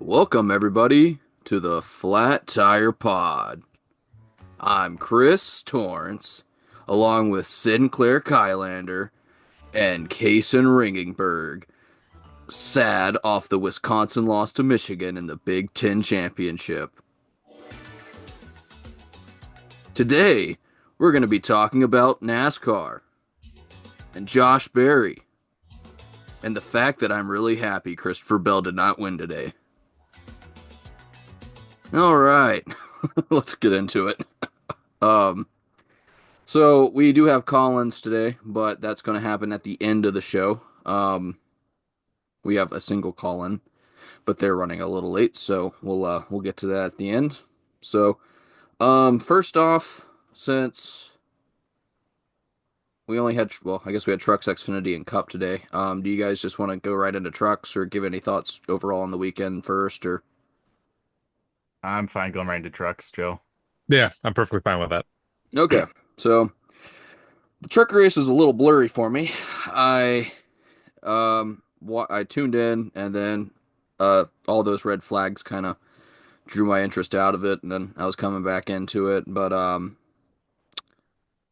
Welcome, everybody, to the Flat Tire Pod. I'm Chris Torrance, along with Sinclair Kylander and Cason Ringingberg, sad off the Wisconsin loss to Michigan in the Big Ten Championship. Today, we're going to be talking about NASCAR and Josh Berry and the fact that I'm really happy Christopher Bell did not win today. All right, let's get into it. Um, so we do have Collins today, but that's going to happen at the end of the show. We have a single call-in, but they're running a little late, so we'll get to that at the end. So, first off, since we only had, well, I guess we had Trucks, Xfinity, and Cup today. Do you guys just want to go right into trucks, or give any thoughts overall on the weekend first, or? I'm fine going right into trucks, Joe. Yeah, I'm perfectly fine with that. Okay, so the truck race was a little blurry for me. I tuned in, and then all those red flags kind of drew my interest out of it, and then I was coming back into it. But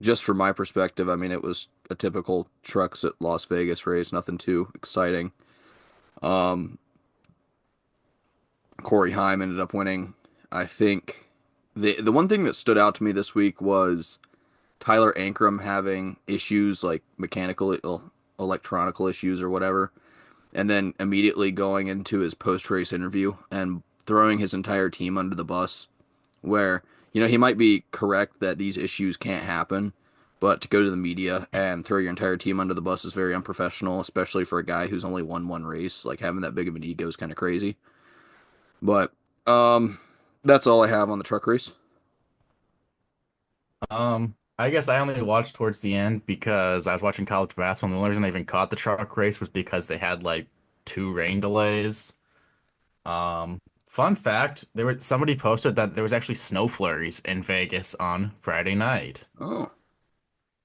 just from my perspective, I mean, it was a typical trucks at Las Vegas race, nothing too exciting. Um, Corey Heim ended up winning. I think the one thing that stood out to me this week was Tyler Ankrum having issues like mechanical, electronical issues or whatever, and then immediately going into his post-race interview and throwing his entire team under the bus, where, he might be correct that these issues can't happen, but to go to the media and throw your entire team under the bus is very unprofessional, especially for a guy who's only won one race. Like, having that big of an ego is kind of crazy. But that's all I have on the truck race. I guess I only watched towards the end because I was watching college basketball, and the only reason I even caught the truck race was because they had like two rain delays. Fun fact, somebody posted that there was actually snow flurries in Vegas on Friday night. Oh,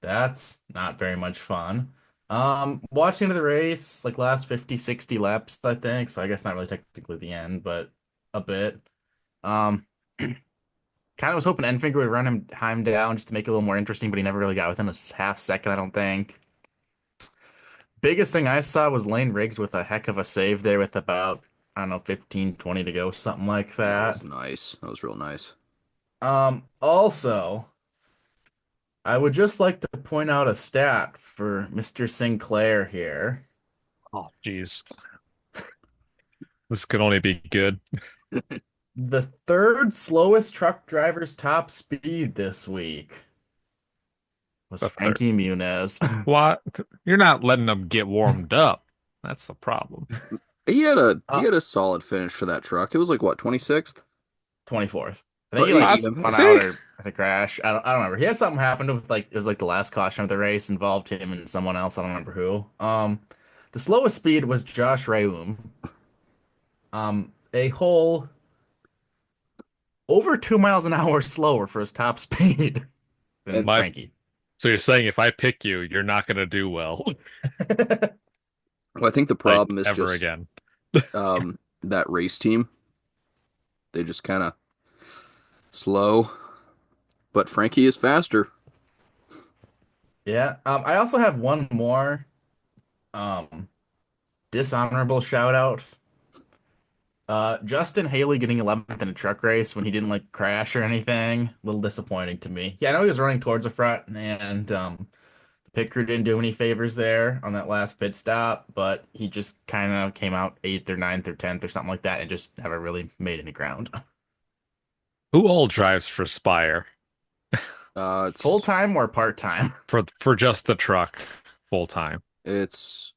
That's not very much fun. Watching the race, like last 50, 60 laps, I think, so I guess not really technically the end, but a bit. Um, Kind of was hoping Enfinger would run him down just to make it a little more interesting, but he never really got within a half second, I don't think. Biggest thing I saw was Lane Riggs with a heck of a save there with about, I don't know, 15, 20 to go, something like that that. was nice. That was real nice. Also, I would just like to point out a stat for Mr. Sinclair here. Oh, jeez. This could only be good. The third slowest truck driver's top speed this week was The third. Frankie Muniz. What? You're not letting them get warmed up. That's the problem. He had a solid finish for that truck. It was like what, 26th? 24th. I think But he like spun out See? or had a crash. I don't remember. He had something happen with like it was like the last caution of the race involved him and someone else. I don't remember who. The slowest speed was Josh Rayum. A whole over 2 miles an hour slower for his top speed than and My, Frankie. so you're saying if I pick you, you're not going to do well, well, I think the like problem is ever just again. that race team. They just kind of slow, but Frankie is faster. Yeah. I also have one more um dishonorable shout out. Justin Haley getting 11th in a truck race when he didn't like crash or anything. A little disappointing to me. Yeah, I know he was running towards the front, and the pit crew didn't do any favors there on that last pit stop, but he just kind of came out eighth or ninth or 10th or something like that and just never really made any ground. Who all drives for Spire Full It's time or part time? for just the truck full time? it's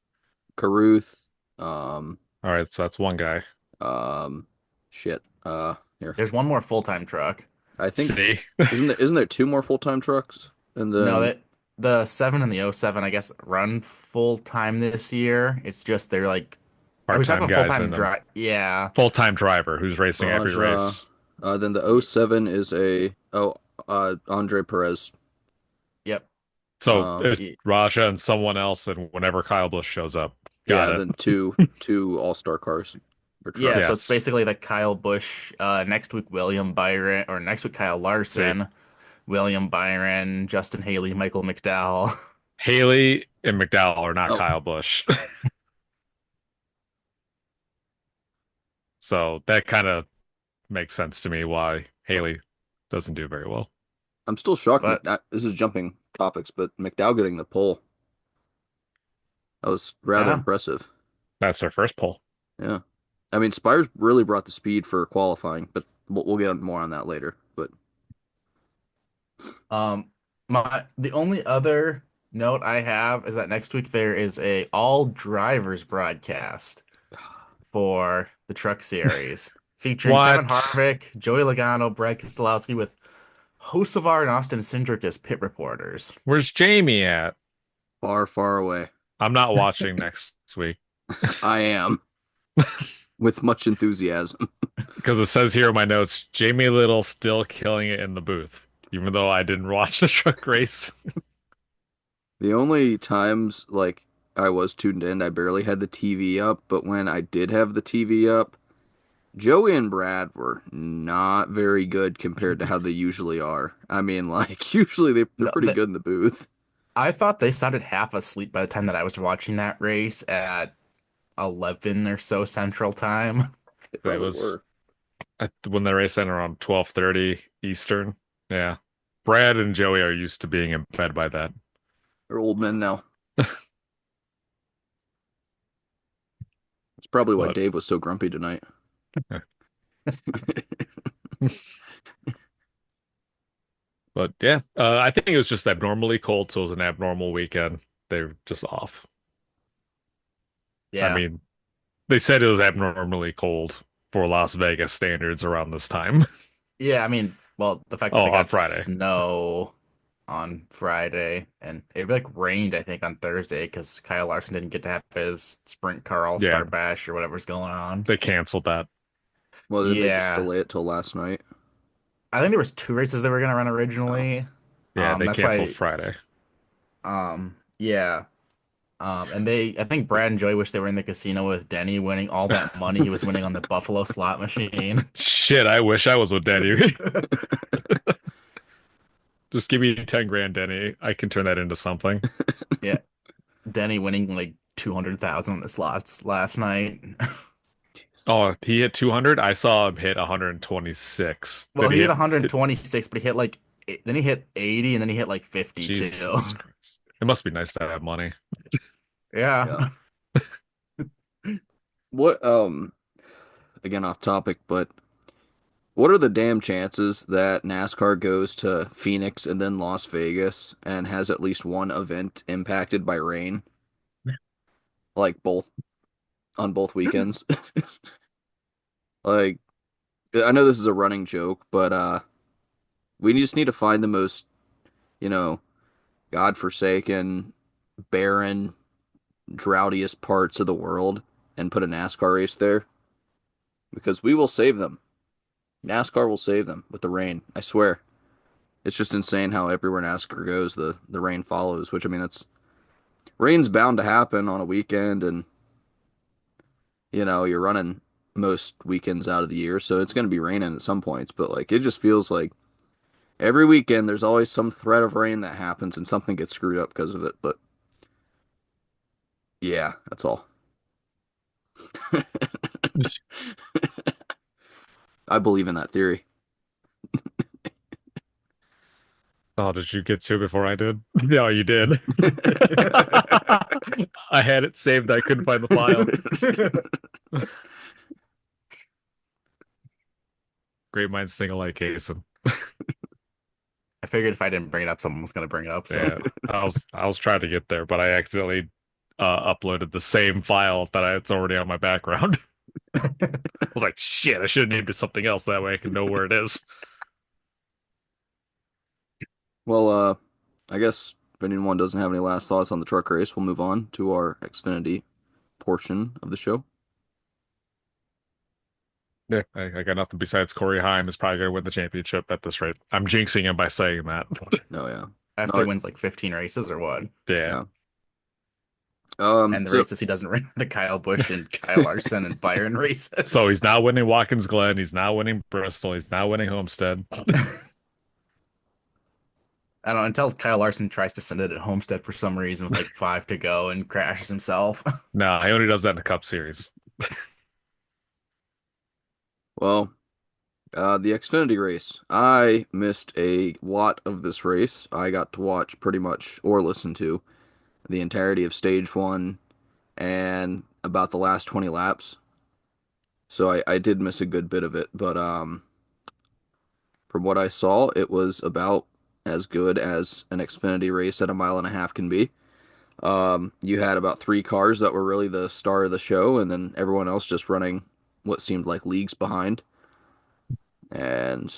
Caruth. Um, All right, so that's one guy. um, shit. Here. There's one more full time truck. I think See, isn't there two more full-time trucks? And No, then that the 7 and the '07, I guess, run full time this year. It's just they're like, are we talking part-time about full guys time and a drive? Yeah. full-time driver who's racing every Raja. race. Then the '07 is Andre Perez. Yep. So Y- Raja and someone else, and whenever Kyle Busch shows up, got Yeah, it. then two All-Star cars. or Yeah, so trucks. it's Yes. basically the Kyle Busch, next week William Byron, or next week Kyle See, Larson, William Byron, Justin Haley, Michael McDowell. Haley and McDowell are not Oh, Kyle Busch. So that kind of makes sense to me why Haley doesn't do very well. I'm still shocked. But This is jumping topics, but McDowell getting the pole, that was rather yeah, impressive. That's their first poll. Yeah. I mean, Spires really brought the speed for qualifying, but we'll get more on that later. But um, the only other note I have is that next week there is a all drivers broadcast for the Truck Series featuring Kevin What? Harvick, Joey Logano, Brad Keselowski with Hocevar and Austin Cindric as pit reporters. Where's Jamie at? far, far away. I'm not watching next week I am with much enthusiasm. because it says here in my notes, Jamie Little still killing it in the booth, even though I didn't watch the truck race. The only times like I was tuned in, I barely had the TV up, but when I did have the TV up, Joey and Brad were not very good compared to how they usually are. I mean, like usually they're No, pretty good in the booth. I thought they sounded half asleep by the time that I was watching that race at 11 or so Central Time. They It probably was were. when the race ended around 12:30 Eastern. Yeah. Brad and Joey are used to being in bed by that. They're old men now. That's probably why But Dave was so grumpy tonight. but yeah, I think it was just abnormally cold, so it was an abnormal weekend. They're just off. I Yeah. mean, they said it was abnormally cold for Las Vegas standards around this time. Yeah, I mean, well, the fact that Oh, they on got Friday. snow on Friday and it like rained, I think, on Thursday because Kyle Larson didn't get to have his sprint car Yeah, all-star bash or whatever's going on. they canceled that. Well, didn't they just Yeah. delay it till last night? I think there was two races they were gonna run Oh, originally. Yeah, they That's canceled why Friday. yeah. And I think Brad and Joey wish they were in the casino with Denny winning all that money he was winning on the Buffalo slot machine. Shit, I wish I was with Danny. Just give me 10 grand, Denny. I can turn that into something. Yeah, Denny winning like 200,000 on the slots last night. jeez. Oh, he hit 200. I saw him hit 126. Well, Then he he hit hit 126, but he hit like then he hit 80, and then he hit like 52. Jesus Christ. It must be nice to have money. Yeah. Yeah. What again off topic, but what are the damn chances that NASCAR goes to Phoenix and then Las Vegas and has at least one event impacted by rain, like both on both weekends? Like I know this is a running joke, but we just need to find the most, you know, godforsaken, barren, droughtiest parts of the world and put a NASCAR race there because we will save them. NASCAR will save them with the rain. I swear. It's just insane how everywhere NASCAR goes, the rain follows. Which I mean, that's rain's bound to happen on a weekend, and you're running most weekends out of the year, so it's going to be raining at some points. But like, it just feels like every weekend there's always some threat of rain that happens, and something gets screwed up because of it. But yeah, that's all. I believe in that theory. Oh, did you get to it before I did? No, you did. I had it saved. I couldn't find the file. Great minds think alike, Cason. I figured if I didn't bring it up, someone was gonna bring it up. So Yeah, I was trying to get there, but I accidentally uploaded the same file that it's already on my background. I was like, shit, I should have named it something else. That way I can know where it is. Well, I guess if anyone doesn't have any last thoughts on the truck race, we'll move on to our Xfinity portion of the show. Yeah, I got nothing besides Corey Heim is probably going to win the championship at this rate. I'm jinxing him by saying that. No, yeah. after No, he wins like 15 races or what? Yeah. yeah. And the So races he doesn't win the Kyle Busch and Kyle Larson and Byron So races. he's now winning Watkins Glen. He's now winning Bristol. He's now winning Homestead. I don't know, until Kyle Larson tries to send it at Homestead for some reason with like 5 to go and crashes himself. No, he only does that in the Cup Series. well, the Xfinity race. I missed a lot of this race. I got to watch pretty much or listen to the entirety of stage one and about the last 20 laps. So I did miss a good bit of it, but from what I saw, it was about as good as an Xfinity race at a mile and a half can be. You had about three cars that were really the star of the show, and then everyone else just running what seemed like leagues behind. And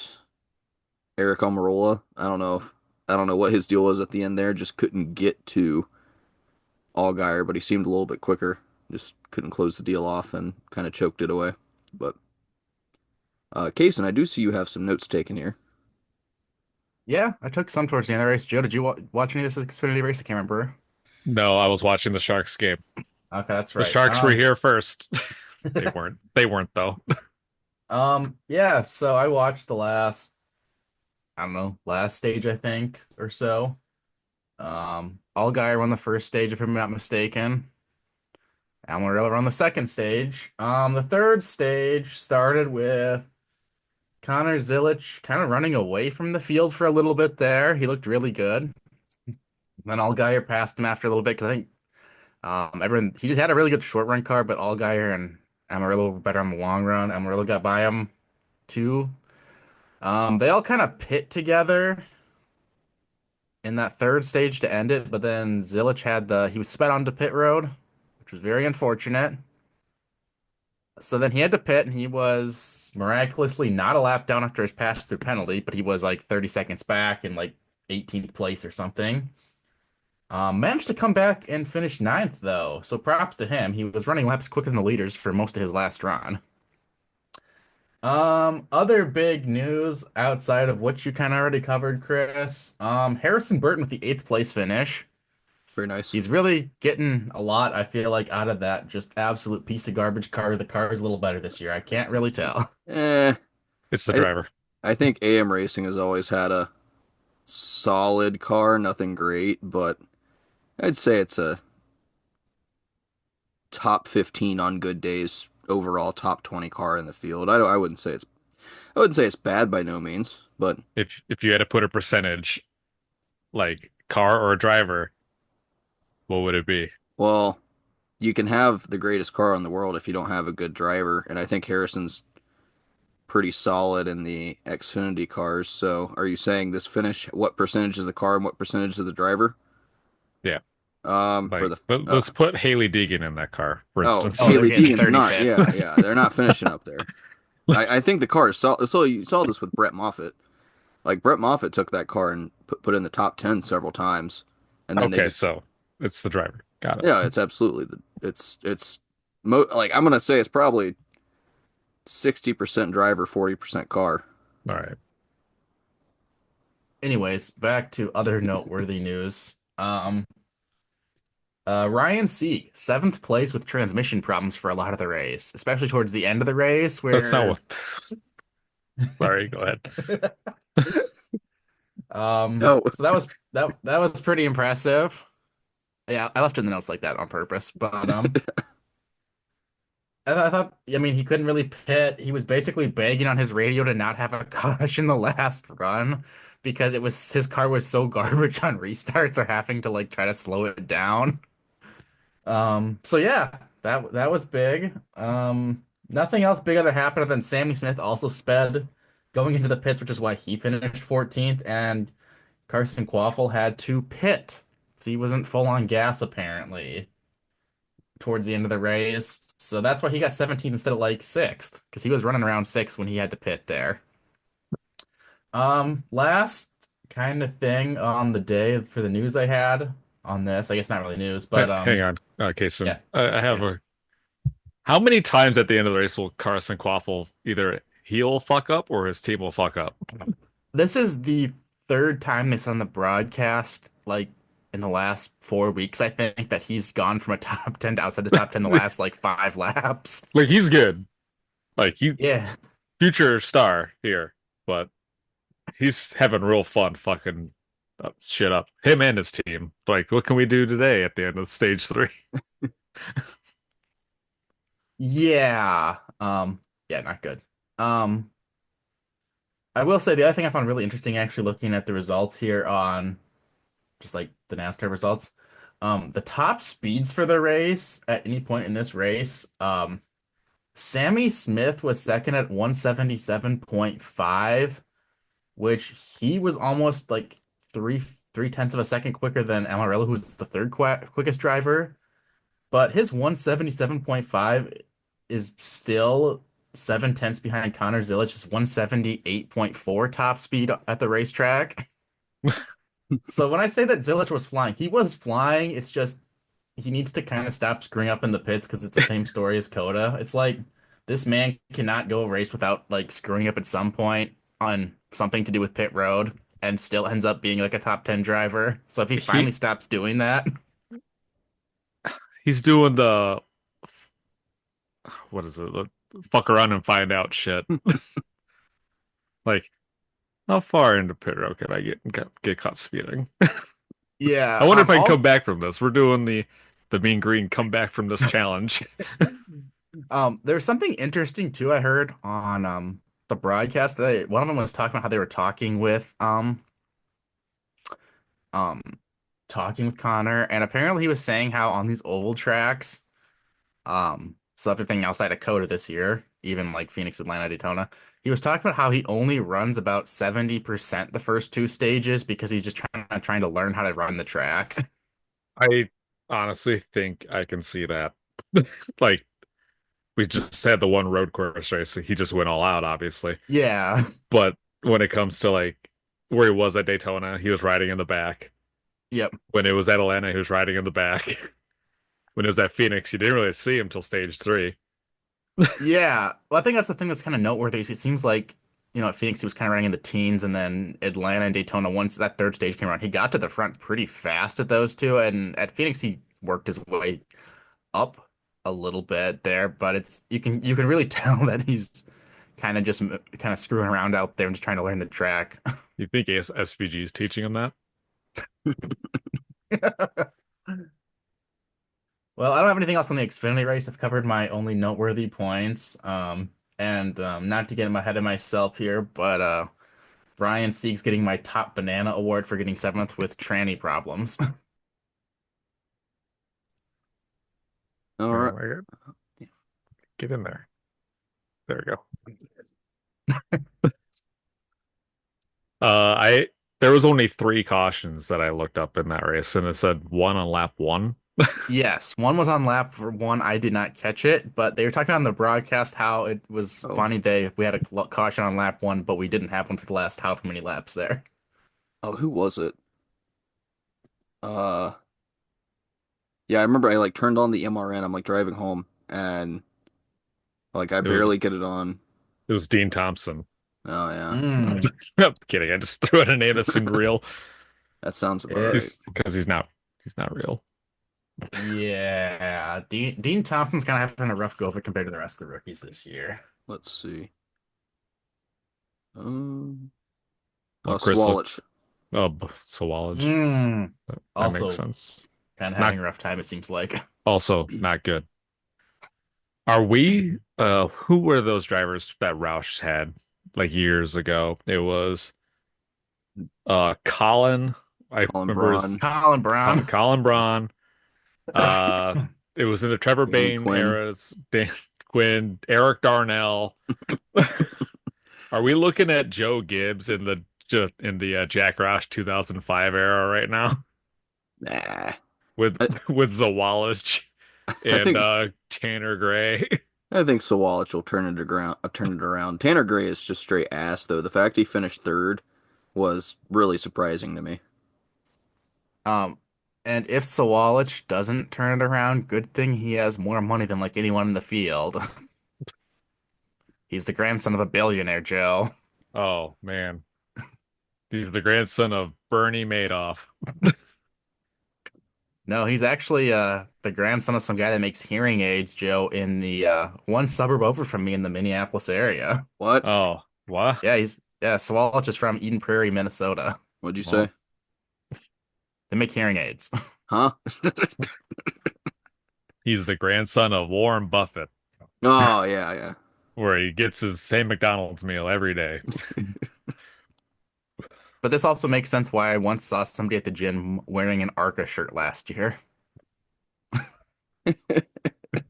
Eric Almirola, I don't know what his deal was at the end there, just couldn't get to Allgaier, but he seemed a little bit quicker. Just couldn't close the deal off and kind of choked it away. But Cason, I do see you have some notes taken here. Yeah, I took some towards the end of the race. Joe, did you watch any of this Xfinity race? I can't remember. No, I was watching the Sharks game. Okay, that's The right. Sharks were here first. They weren't. They weren't though. Yeah, so I watched the last, I don't know, last stage, I think, or so. Allgaier won the first stage, if I'm not mistaken. Amarillo on the second stage. The third stage started with Connor Zilic kind of running away from the field for a little bit there. He looked really good. Then Allgaier passed him after a little bit because I think everyone he just had a really good short run car, but Allgaier and Amarillo were better on the long run. Amarillo got by him too. They all kind of pit together in that third stage to end it, but then Zilic had he was sped onto pit road, which was very unfortunate. So then he had to pit, and he was miraculously not a lap down after his pass through penalty, but he was like 30 seconds back in like 18th place or something. Managed to come back and finish ninth, though. So props to him. He was running laps quicker than the leaders for most of his last run. Other big news outside of what you kind of already covered, Chris. Harrison Burton with the eighth place finish. Very nice. He's really getting a lot, I feel like, out of that just absolute piece of garbage car. The car is a little better this year. I can't really tell. Eh, It's the I driver. I think AM Racing has always had a solid car, nothing great, but I'd say it's a top 15 on good days, overall top 20 car in the field. I wouldn't say it's bad by no means, but If you had to put a percentage, like car or driver, what would it be? well, you can have the greatest car in the world if you don't have a good driver, and I think Harrison's pretty solid in the Xfinity cars. So, are you saying this finish, what percentage is the car and what percentage is the driver? Yeah, For like the let's put Haley Deegan in that car, for oh, instance. Oh, they're Haley getting Deegan's not. 35th. Yeah, yeah, they're not finishing up there. I think the car is solid. So you saw this with Brett Moffitt. Like Brett Moffitt took that car and put it in the top 10 several times, and then they Okay, just so it's the driver. Got it. yeah, it's absolutely like I'm gonna say it's probably 60% driver, 40% car. All right. Anyways, back to other noteworthy news. Ryan Sieg, seventh place with transmission problems for a lot of the race, especially towards the end of the race That's not where what. Sorry, go ahead. No, so that was pretty impressive. Yeah, I left in the notes like that on purpose, but I thought, I mean, he couldn't really pit. He was basically begging on his radio to not have a caution the last run because his car was so garbage on restarts or having to like try to slow it down. So yeah, that was big. Nothing else big other happened other than Sammy Smith also sped going into the pits, which is why he finished 14th, and Carson Quaffle had to pit. So he wasn't full on gas apparently towards the end of the race. So that's why he got 17th instead of like sixth, because he was running around sixth when he had to pit there. Last kind of thing on the day for the news I had on this, I guess not really news, but Hang on, Kason. yeah, I have yeah. a. How many times at the end of the race will Carson Quaffle either he'll fuck up or his team will fuck up? This is the third time this on the broadcast, like in the last 4 weeks, I think, that he's gone from a top 10 to outside the top 10 the last like 5 laps. Like he's good. Like he's Yeah. future star here, but he's having real fun fucking shit up. Him and his team. Like, what can we do today at the end of stage three? Yeah. Yeah, not good. Um, I will say the other thing I found really interesting actually looking at the results here on just like the NASCAR results. The top speeds for the race at any point in this race, Sammy Smith was second at 177.5, which he was almost like three tenths of a second quicker than Amarillo, who's the third quickest driver. But his 177.5 is still 7 tenths behind Connor Zilich's 178.4 top speed at the racetrack. So when I say that Zilich was flying, he was flying. It's just he needs to kind of stop screwing up in the pits because it's the same story as Coda. It's like this man cannot go a race without like screwing up at some point on something to do with pit road and still ends up being like a top 10 driver. So if he finally He stops doing that, he's doing the what is it? The fuck around and find out shit. Like, how far into pit road can I get caught speeding? I yeah, wonder if I can come also back from this. We're doing the mean green come back from this challenge. there's something interesting too I heard on the broadcast that one of them was talking about how they were um talking with Connor, and apparently he was saying how on these oval tracks, so everything outside of Coda this year, even like Phoenix, Atlanta, Daytona, he was talking about how he only runs about 70% the first two stages because he's just trying to learn how to run the track. I honestly think I can see that. Like, we just had the one road course race. So he just went all out, obviously. Yeah. But when it comes to like where he was at Daytona, he was riding in the back. Yep. When it was at Atlanta, he was riding in the back. When it was at Phoenix, you didn't really see him till stage three. Yeah. Well, I think that's the thing that's kind of noteworthy. It seems like, at Phoenix he was kind of running in the teens, and then Atlanta and Daytona, once that third stage came around, he got to the front pretty fast at those two. And at Phoenix he worked his way up a little bit there, but it's you can really tell that he's kind of just kind of screwing around out there and just trying to learn the track. You think SVG is teaching him that? Well, I don't have anything else on the Xfinity race. I've covered my only noteworthy points. And not to get ahead of myself here, but Brian Sieg's getting my top banana award for getting seventh with tranny problems. All Oh right. my God. Get in there. There we go. I there was only three cautions that I looked up in that race, and it said one on lap one. Yes, one was on lap for one. I did not catch it, but they were talking on the broadcast how it was Oh, funny. We had a caution on lap one, but we didn't have one for the last however many laps there. oh, who was it? Uh, yeah, I remember I like turned on the MRN. I'm like driving home, and like I It was barely get it on. it was Dean Thompson. Oh yeah, Mm, I'm kidding. I just threw out a name that seemed real. that sounds about right. He's because he's not real. yeah, Dean Thompson's kind of having a rough go of it compared to the rest of the rookies this year. Let's see. Um, Oh, oh, Chris looked Swalich. Sawalage. Mm, That makes also, sense. kind of Not having a rough time, it seems like. also not good. Are we who were those drivers that Roush had like years ago? It was Colin, I Colin remember his Braun, Colin Brown. Colin Braun. Uh it was in the Trevor Danny Bayne Quinn. eras, Dan Quinn, Eric Darnell. Are we looking at Joe Gibbs in the Jack Roush 2005 era right now Nah, with I, with Zawalich I and think Tanner Gray? I think Swalich will turn it around. Tanner Gray is just straight ass though. The fact he finished third was really surprising to me. Um, and if Sawalich doesn't turn it around, good thing he has more money than like anyone in the field. He's the grandson of a billionaire, Joe. Oh man. He's the grandson of Bernie Madoff. No, he's actually the grandson of some guy that makes hearing aids, Joe, in the one suburb over from me in the Minneapolis area. What? Oh, what? Yeah, Swalch is from Eden Prairie, Minnesota. What'd you say? Well, They make hearing aids. Huh? he's the grandson of Warren Buffett, Oh, yeah, yeah. where he gets his same McDonald's meal every day. But this also makes sense why I once saw somebody at the gym wearing an Arca shirt last year.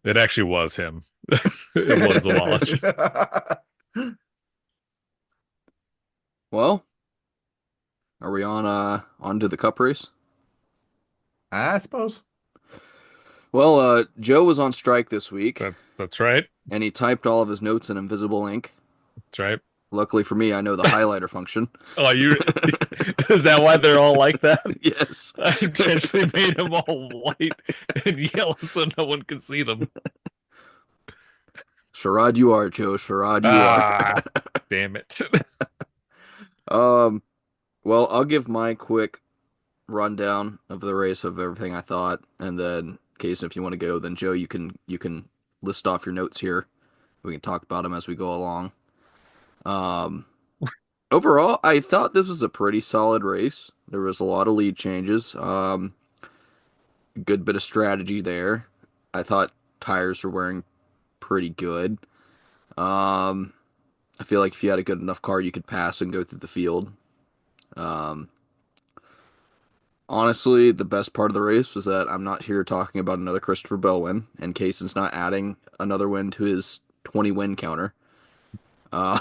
It actually was him. It was the Wallach. Well, are we on to the cup race? I suppose. Well, Joe was on strike this week, That's right. and he typed all of his notes in invisible ink. That's right. Luckily for me, I know the highlighter function. Oh, you is that why they're all like that? Yes. I intentionally made them all white and yellow so no one can see them. Charade you are, Joe. Charade you are. Ah, damn it. Um, well, I'll give my quick rundown of the race of everything I thought, and then, Cason, if you want to go, then Joe, you can list off your notes here. We can talk about them as we go along. Um, Overall, I thought this was a pretty solid race. There was a lot of lead changes. Good bit of strategy there. I thought tires were wearing pretty good. Um, I feel like if you had a good enough car, you could pass and go through the field. Um, Honestly, the best part of the race was that I'm not here talking about another Christopher Bell win, and Cason's not adding another win to his 20 win counter. Uh,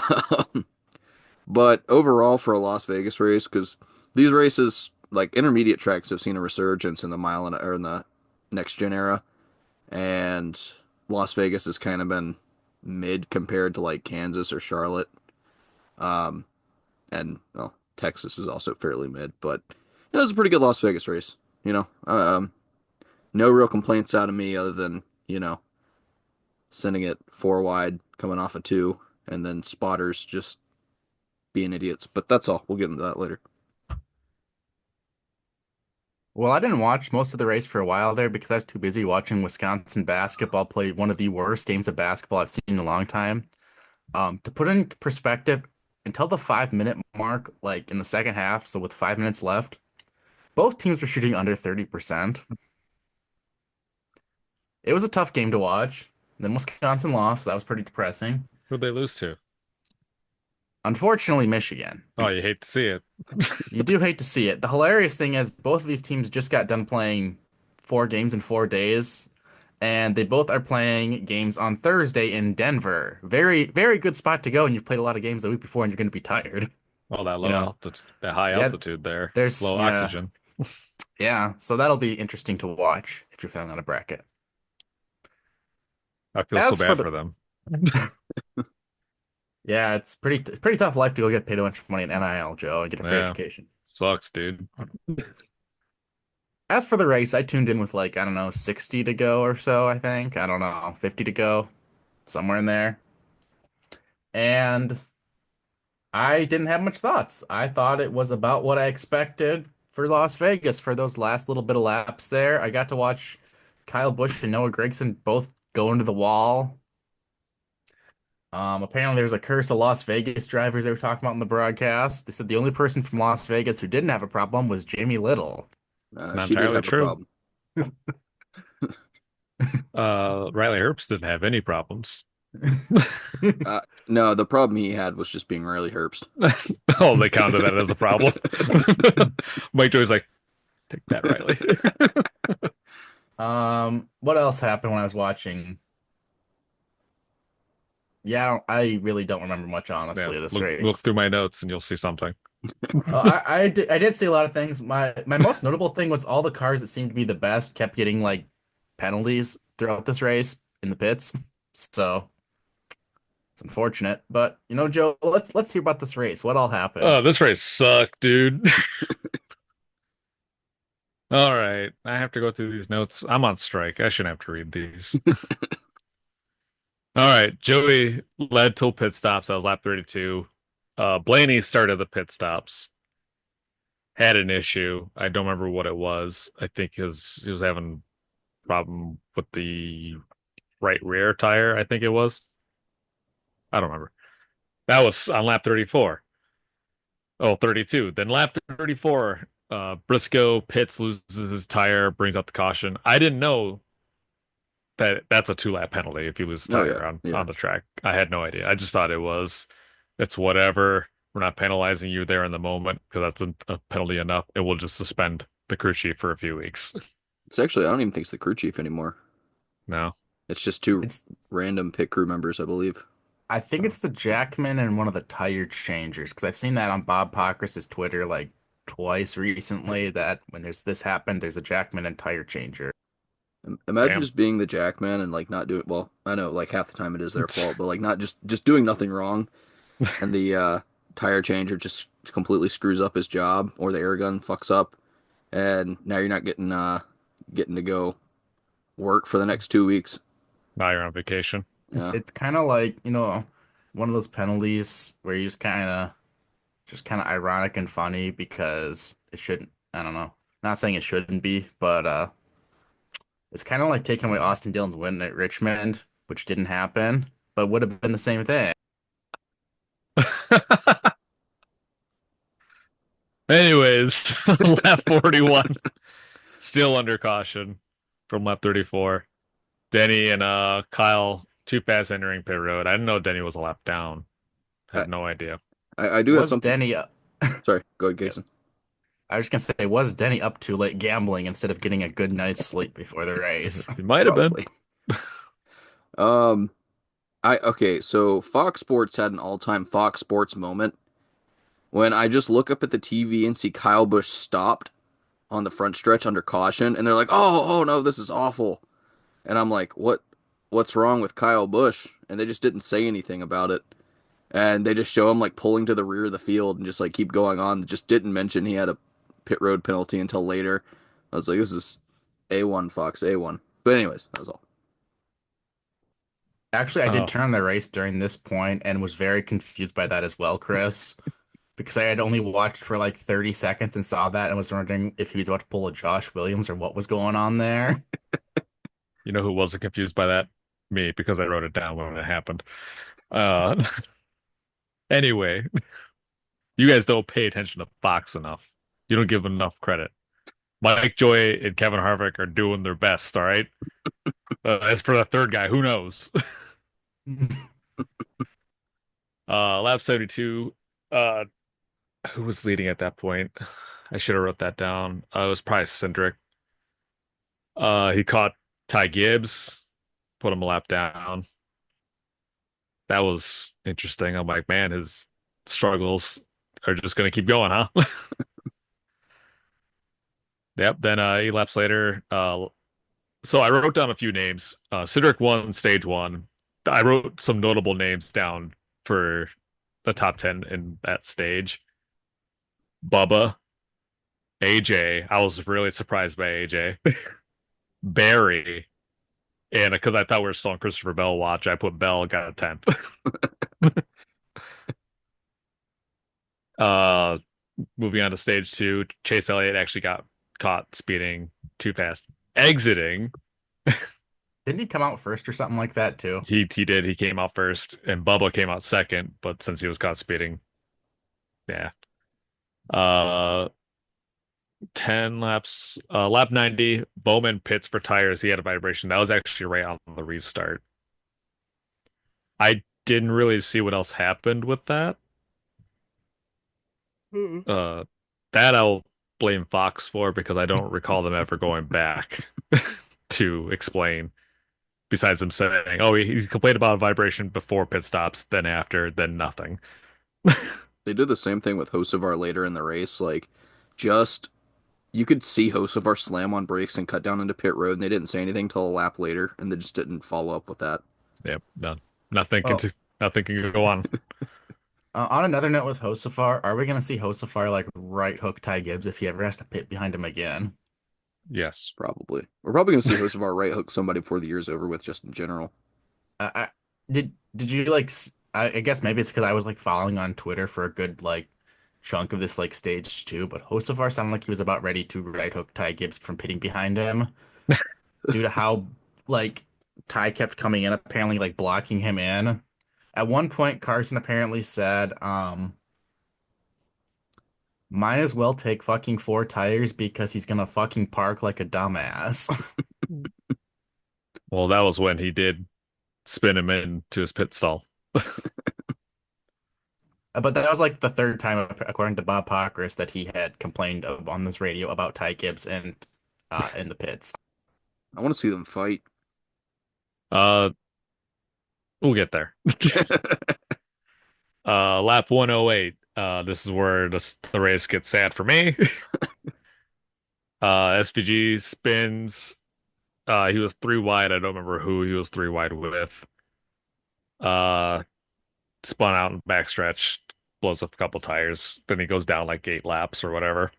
but overall, for a Las Vegas race, because these races, like intermediate tracks, have seen a resurgence in the mile and or in the next gen era, and Las Vegas has kind of been mid compared to like Kansas or Charlotte. Um, and well, Texas is also fairly mid, but it was a pretty good Las Vegas race. You know, no real complaints out of me other than sending it four wide, coming off a two, and then spotters just being idiots. But that's all. We'll get into that later. Well, I didn't watch most of the race for a while there because I was too busy watching Wisconsin basketball play one of the worst games of basketball I've seen in a long time. To put in perspective, until the 5 minute mark, like in the second half, so with 5 minutes left, both teams were shooting under 30%. It was a tough game to watch. Then Wisconsin lost, so that was pretty depressing. Who'd they lose to? Unfortunately, Michigan. Oh, you hate to see it. You do hate to see it. The hilarious thing is both of these teams just got done playing 4 games in 4 days, and they both are playing games on Thursday in Denver. Very, very good spot to go, and you've played a lot of games the week before, and you're going to be tired. Well, that You low know, altitude, that high yeah, altitude there, there's low yeah, oxygen. yeah. So that'll be interesting to watch if you're filling out a bracket. I feel so As for bad the for them. Yeah, it's pretty tough life to go get paid a bunch of money in NIL, Joe, and get a free Yeah, education. sucks, dude. As for the race, I tuned in with like, I don't know, 60 to go or so, I think. I don't know, 50 to go, somewhere in there. And I didn't have much thoughts. I thought it was about what I expected for Las Vegas for those last little bit of laps there. I got to watch Kyle Busch and Noah Gragson both go into the wall. Apparently there's a curse of Las Vegas drivers they were talking about in the broadcast. They said the only person from Las Vegas who didn't have a problem was Jamie Little. Not She did entirely have a true. problem. Riley Herbst didn't have any problems. No, the problem he had was just being Riley Herbst. Oh, they counted that as a problem. Mike Joy's like, take that, Riley. What else happened when I was watching? Yeah, I really don't remember much, Yeah, honestly, of this look race. through my notes and you'll see something. I did see a lot of things. My most notable thing was all the cars that seemed to be the best kept getting like penalties throughout this race in the pits. So it's unfortunate. But Joe, let's hear about this race. What all happened? Oh, this race sucked, dude. All right, I have to go through these notes. I'm on strike. I shouldn't have to read these. All right, Joey led till pit stops. I was lap 32. Blaney started the pit stops. had an issue. I don't remember what it was. I think his he was having problem with the right rear tire, I think it was. I don't remember. That was on lap 34. Oh, 32. Then lap 34, Briscoe pits, loses his tire, brings out the caution. I didn't know that that's a 2 lap penalty if you lose Oh yeah, tire yeah. on the track. I had no idea. I just thought it's whatever. We're not penalizing you there in the moment because that's a penalty enough. It will just suspend the crew chief for a few weeks. It's actually I don't even think it's the crew chief anymore. No. It's just two It's random pit crew members, I believe. I think it's the Jackman and one of the tire changers because I've seen that on Bob Pockrass's Twitter like twice recently that when there's this happened, there's a Jackman and tire changer. Imagine Damn. just being the jackman and like not doing well. I know like half the time it is their fault, but like not just doing nothing wrong, and the tire changer just completely screws up his job, or the air gun fucks up, and now you're not getting to go work for the next 2 weeks. Now you're on vacation. Yeah, It's kind of like, one of those penalties where you just kind of ironic and funny because it shouldn't, I don't know. Not saying it shouldn't be, but it's kind of like taking away Austin Dillon's win at Richmond, which didn't happen, but would have been the same thing. Anyways, lap 41, still under caution from lap 34. Denny and Kyle too fast entering pit road. I didn't know Denny was a lap down. I Had no idea. I do have Was something. Denny Sorry, go ahead, Yep. Cason. I was just gonna say, was Denny up too late gambling instead of getting a good night's sleep before the race? He might have been. Probably. Um, I okay. So Fox Sports had an all-time Fox Sports moment when I just look up at the TV and see Kyle Busch stopped on the front stretch under caution, and they're like, "Oh, oh no, this is awful." And I'm like, What's wrong with Kyle Busch?" And they just didn't say anything about it. And they just show him like pulling to the rear of the field and just like keep going on. Just didn't mention he had a pit road penalty until later. I was like, this is A1 Fox, A1. But anyways, that was all. Actually, I did Oh, turn on the race during this point and was very confused by that as well, Chris, because I had only watched for like 30 seconds and saw that and was wondering if he was about to pull a Josh Williams or what was going on there. you know who wasn't confused by that? Me, because I wrote it down when it happened. Uh, anyway, you guys don't pay attention to Fox enough. You don't give them enough credit. Mike Joy and Kevin Harvick are doing their best, all right? As for the third guy, who knows? Lap 72, uh, who was leading at that point? I should have wrote that down. It was probably Cindric. He caught Ty Gibbs, put him a lap down. That was interesting. I'm like, man, his struggles are just gonna keep going, huh? Yep. Then 8 laps later, so I wrote down a few names. Cindric won stage one. I wrote some notable names down for the top 10 in that stage. Bubba, AJ. I was really surprised by AJ. Barry, and because I thought we were still on Christopher Bell watch, I put Bell got a 10th. uh, moving on to stage two, Chase Elliott actually got caught speeding too fast, exiting. Didn't he come out first or something like that too? He did. He came out first, and Bubba came out second. But since he was caught speeding, yeah. Uh, 10 laps. Lap 90. Bowman pits for tires. He had a vibration. That was actually right on the restart. I didn't really see what else happened with that. Mm. Uh, that I'll blame Fox for because I don't recall them ever going back to explain. Besides them saying, "Oh, he complained about vibration before pit stops, then after, then nothing." They did the same thing with Hocevar later in the race. Like, just you could see Hocevar slam on brakes and cut down into pit road, and they didn't say anything till a lap later, and they just didn't follow up with that. Yep, no, nothing can Oh, nothing can go on. on another note with Hosafar, are we gonna see Hosafar like right hook Ty Gibbs if he ever has to pit behind him again? Yes. Probably. We're probably gonna see Hocevar right hook somebody before the year's over with, just in general. I did you like I guess maybe it's because I was like following on Twitter for a good like chunk of this like stage two, but Hocevar sounded like he was about ready to right hook Ty Gibbs from pitting behind him due to how like Ty kept coming in, apparently like blocking him in. At one point, Carson apparently said, might as well take fucking four tires because he's gonna fucking park like a dumbass. Well, that was when he did spin him into his pit stall. But that was like the third time, according to Bob Pockrass, that he had complained on this radio about Ty Gibbs and in the pits. I want to see them fight. Uh, we'll get there. Lap 108. This is where the race gets sad for me. SVG spins. He was three wide. I don't remember who he was three wide with. Uh, Spun out in backstretch, blows up a couple tires. Then he goes down like 8 laps or whatever.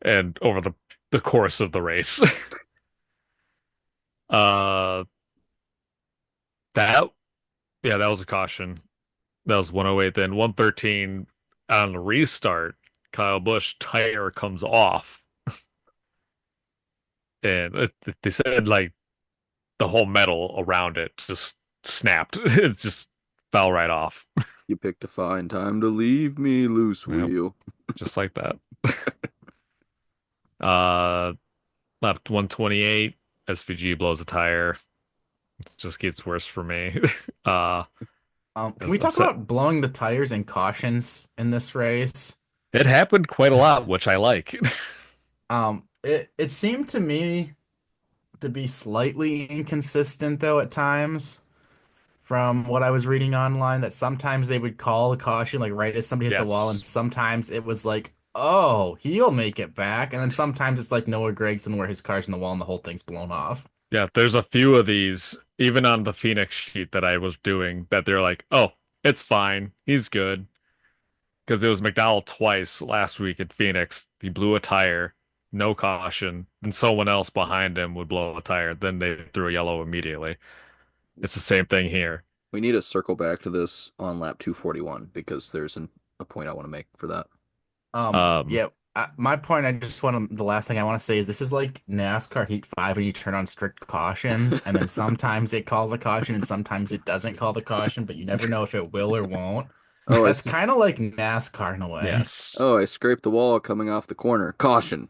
And over the course of the race, uh, that yeah, that was a caution. That was 108. Then 113 on the restart, Kyle Busch tire comes off, and they said like the whole metal around it just snapped. It just fell right off. You picked a fine time to leave me, loose Yep, wheel. just like that. Uh, Lap 128, SVG blows a tire. It just gets worse for me. Uh, Can we talk upset. about blowing the tires and cautions in this race? It happened quite a lot, which I like. It seemed to me to be slightly inconsistent though at times from what I was reading online that sometimes they would call a caution like right as somebody hit the wall and Yes. sometimes it was like, oh, he'll make it back. And then sometimes it's like Noah Gragson where his car's in the wall and the whole thing's blown off. Yeah, there's a few of these, even on the Phoenix sheet that I was doing, that they're like, oh, it's fine. He's good. Because it was McDowell twice last week at Phoenix. He blew a tire, no caution. Then someone else behind him would blow a tire. Then they threw a yellow immediately. It's the same thing here. We need to circle back to this on lap 241 because there's a point I want to make for that. Um, Yeah, my point, the last thing I want to say is this is like NASCAR Heat 5 when you turn on strict cautions, and then sometimes it calls a caution and sometimes it doesn't call the caution, but you never know if it will or won't. Oh, That's kind of like NASCAR in a way. yes. I scraped the wall coming off the corner. Caution.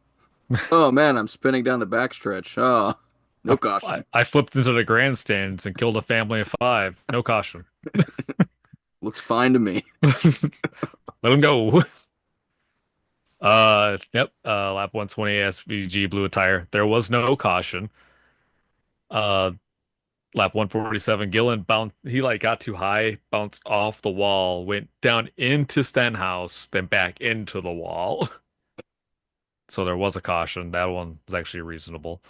Oh man, I'm spinning down the backstretch. Oh, no caution. I flipped into the grandstands and killed a family of 5. No caution. Looks fine to me. Let him go. Yep. Lap 120 SVG blew a tire. There was no caution. Uh, Lap 147 Gillen bounced. He like got too high, bounced off the wall, went down into Stenhouse, then back into the wall. So there was a caution. That one was actually reasonable.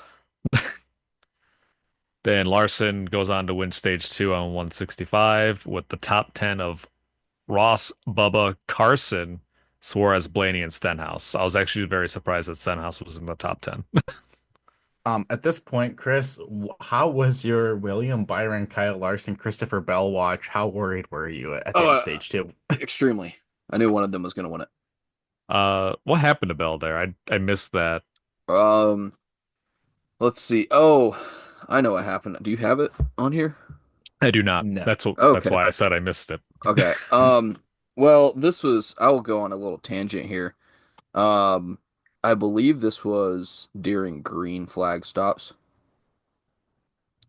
Then Larson goes on to win stage two on 165 with the top 10 of Ross, Bubba, Carson, Suarez, Blaney, and Stenhouse. I was actually very surprised that Stenhouse was in the top 10. At this point, Chris, how was your William Byron, Kyle Larson, Christopher Bell watch? How worried were you at the Oh, end of stage two? extremely. I knew one of them was going to win it. What happened to Bell there? I missed that. Um, let's see. Oh, I know what happened. Do you have it on here? I do not. No. That's Okay. why I said I missed it. Okay. Well, this was, I will go on a little tangent here. Um, I believe this was during green flag stops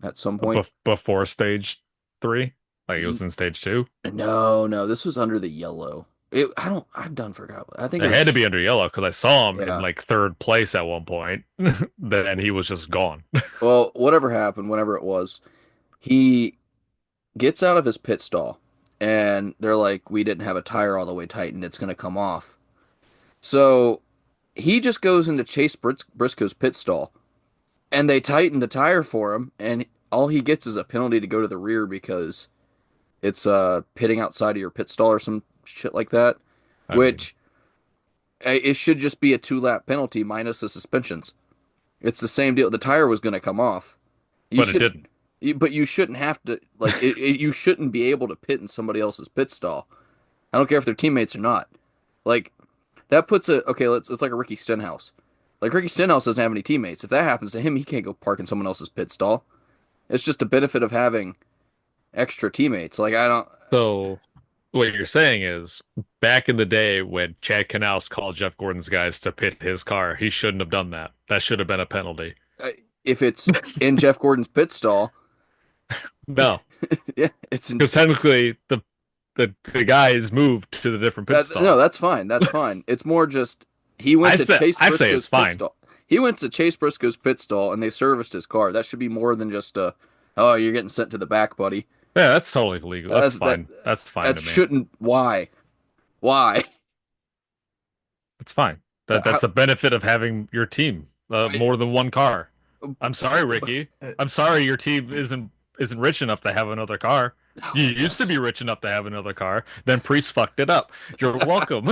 at some point. Before stage three, like it was N- in stage two. No, this was under the yellow. I done forgot. I think it It had to was, be under yellow because I saw him in yeah. like third place at one point. Then he was just gone. Well, whatever happened, whenever it was, he gets out of his pit stall and they're like, we didn't have a tire all the way tightened. It's going to come off. So he just goes into Chase Briscoe's pit stall and they tighten the tire for him. And all he gets is a penalty to go to the rear because it's pitting outside of your pit stall or some shit like that, I mean, which it should just be a 2 lap penalty minus the suspensions. It's the same deal. The tire was going to come off. You but it should, didn't. but you shouldn't have to you shouldn't be able to pit in somebody else's pit stall. I don't care if they're teammates or not. Like that puts a okay. It's like a Ricky Stenhouse. Like Ricky Stenhouse doesn't have any teammates. If that happens to him, he can't go park in someone else's pit stall. It's just a benefit of having extra teammates. Like I don't. So what you're saying is back in the day when Chad Knaus called Jeff Gordon's guys to pit his car, he shouldn't have done that. That should have been a penalty. If it's in Jeff Gordon's pit stall, No, yeah, it's in. because technically the guys moved to the different pit No, stall. that's fine. That's fine. It's more just he went to Chase I say it's Briscoe's pit fine. stall. He went to Chase Briscoe's pit stall and they serviced his car. That should be more than just oh, you're getting sent to the back, buddy. Yeah, that's totally legal. That's That fine. That's fine that to me. shouldn't. Why? Why? It's fine. That's How, a benefit of having your team, I, more than one car. I'm sorry, Ricky. Uh, I'm sorry your team isn't rich enough to have another car. oh You my used to gosh. be rich enough to have another car. Then Priest fucked it up. You're welcome.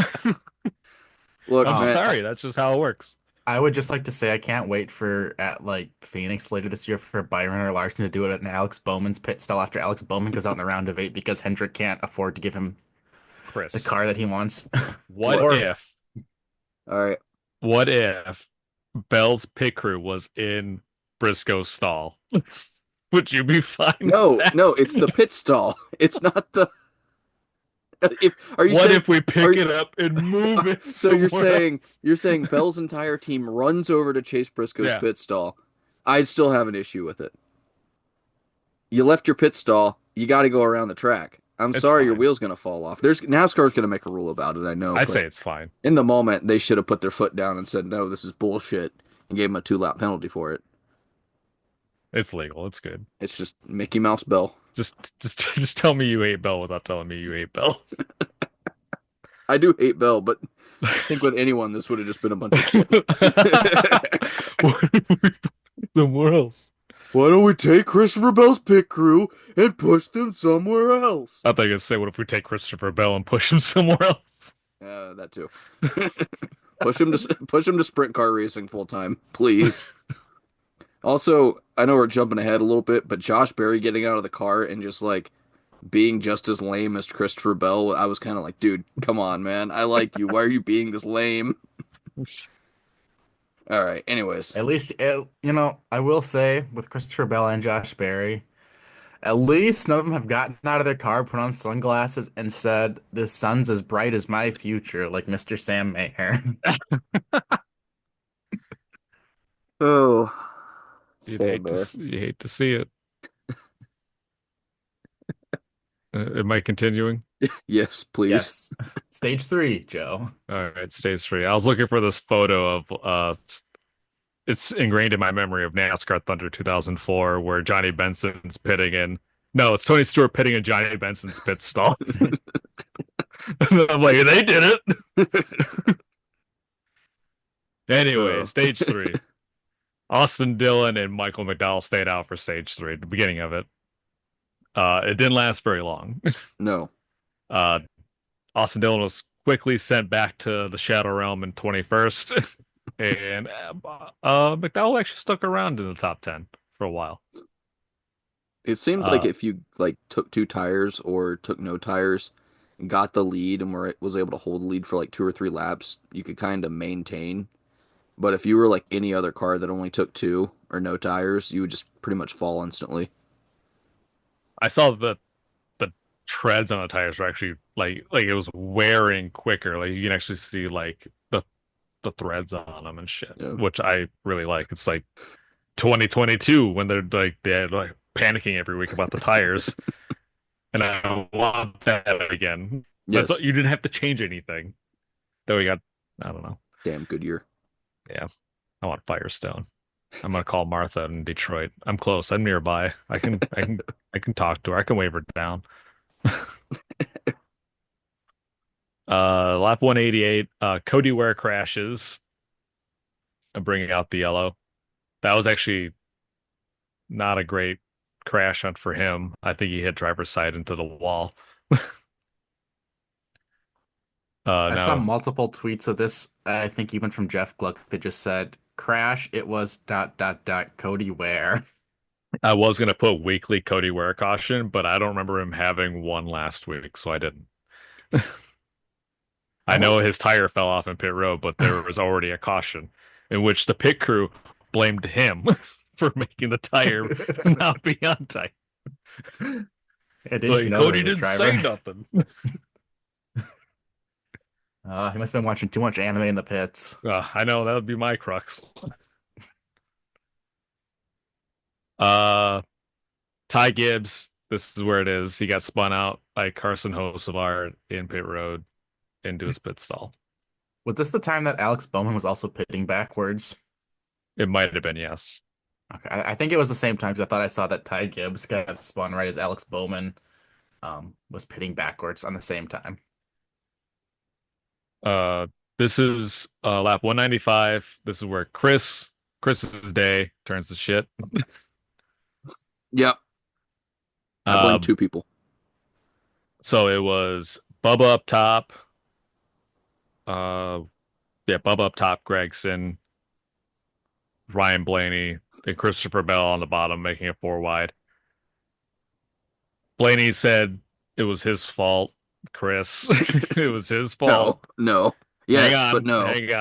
Look, I'm um, man. I, sorry. That's just how it works. I would just like to say I can't wait for at like Phoenix later this year for Byron or Larson to do it at an Alex Bowman's pit stall after Alex Bowman goes out in the round of eight because Hendrick can't afford to give him the Chris, car that he wants. what Look. Or if All right. what if Bell's pit crew was in Briscoe's stall? Would you be fine with No, that? no, it's the pit stall. It's not the. If are you What saying if we are pick you, it up and move it so somewhere else? you're saying Bell's entire team runs over to Chase Briscoe's Yeah, pit stall? I'd still have an issue with it. You left your pit stall. You got to go around the track. I'm it's sorry, your fine. wheel's gonna fall off. There's NASCAR's gonna make a rule about it. I know, I but say it's fine. in the moment, they should have put their foot down and said, "No, this is bullshit," and gave him a 2 lap penalty for it. It's legal. It's good. It's just Mickey Mouse Bell. Just tell me you hate Bell without telling me you hate Bell. I do hate Bell, but I think with anyone, this would have just been a bunch of shit. What if we put somewhere else? Why don't we take Christopher Bell's pit crew and push them somewhere else? I thought you were gonna say, what if we take Christopher Bell and push him somewhere else? That too. Push him to sprint car racing full time, please. Also, I know we're jumping ahead a little bit, but Josh Berry getting out of the car and just like being just as lame as Christopher Bell, I was kind of like, dude, come on, man. I like you. Why are you being this lame? All right. Anyways, at least, I will say with Christopher Bell and Josh Berry, at least none of them have gotten out of their car, put on sunglasses, and said, "The sun's as bright as my future," like Mr. Sam Mayer. oh, You'd Sam Bear. you hate to see it. Am I continuing? Yes, please. Yes. Stage three, Joe. All right, stage three. I was looking for this photo of it's ingrained in my memory of NASCAR Thunder 2004 where Johnny Benson's pitting in. No, it's Tony Stewart pitting in Johnny Benson's pit stall. And I'm like, they did it. Anyway, Oh, stage three. Austin Dillon and Michael McDowell stayed out for stage three, the beginning of it. It didn't last very long. no. Uh, Austin Dillon was quickly sent back to the Shadow Realm in 21st, and McDowell actually stuck around in the top 10 for a while. It seemed like Uh, if you like took 2 tires or took no tires and got the lead and was able to hold the lead for like 2 or 3 laps, you could kind of maintain. But if you were like any other car that only took two or no tires, you would just pretty much fall instantly. I saw that the treads on the tires were actually like it was wearing quicker. Like you can actually see like the threads on them and shit, Yeah. which I really like. It's like 2022 when they're like panicking every week about the tires, and I want that again. That's Yes. you didn't have to change anything. Though we got I don't know. Damn good year. Yeah, I want Firestone. I'm gonna call Martha in Detroit. I'm close. I'm nearby. I can talk to her. I can wave her down. Lap 188. Cody Ware crashes, bringing out the yellow. That was actually not a great crash hunt for him. I think he hit driver's side into the wall. I saw Now multiple tweets of this, I think even from Jeff Gluck, that just said, "Crash, it was dot dot dot Cody Ware." I was gonna put weekly Cody Ware caution, but I don't remember him having one last week, so I didn't. I know his tire fell off in pit road, but there was already a caution in which the pit crew blamed him for making the tire not be on time. Yeah, didn't you Like know there Cody was a didn't say driver? nothing. He must have been watching too much anime in the pits. I know that would be my crux. Uh, Ty Gibbs, this is where it is. He got spun out by Carson Hocevar in pit road into his pit stall. Was this the time that Alex Bowman was also pitting backwards? It might have been, yes. Okay, I think it was the same time because I thought I saw that Ty Gibbs got spun right as Alex Bowman was pitting backwards on the same time. Uh, this is lap 195. This is where Chris's day turns to shit. Yep. I blame Um, two people. so it was Bubba up top. Uh, yeah, Bubba up top, Gregson, Ryan Blaney, and Christopher Bell on the bottom, making it four wide. Blaney said it was his fault, Chris. It was his fault. No, no. Hang Yes, but on, no. hang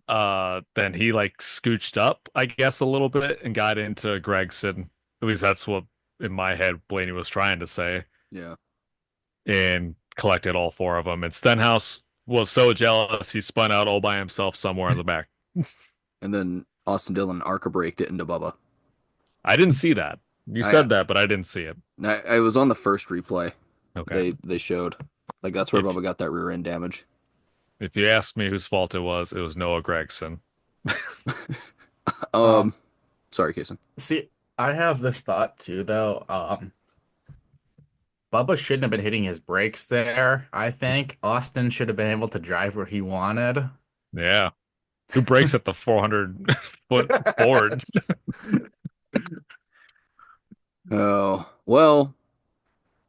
on. Then he like scooched up, I guess, a little bit and got into Gregson. At least that's what in my head Blaney was trying to say, Yeah. and collected all four of them. And Stenhouse was so jealous he spun out all by himself somewhere in the back. And then Austin Dillon arca braked it into Bubba. I didn't see that. You I, said that, but I didn't see it. I was on the first replay. Okay. They showed. Like that's where If Bubba got that rear end damage. if you asked me whose fault it was Noah Gregson. Um, Sorry, Cason. See, I have this thought too, though. Bubba shouldn't have been hitting his brakes there. I think Austin should have been able to drive where he wanted. Yeah. Who breaks at the 400 foot board? Oh, well,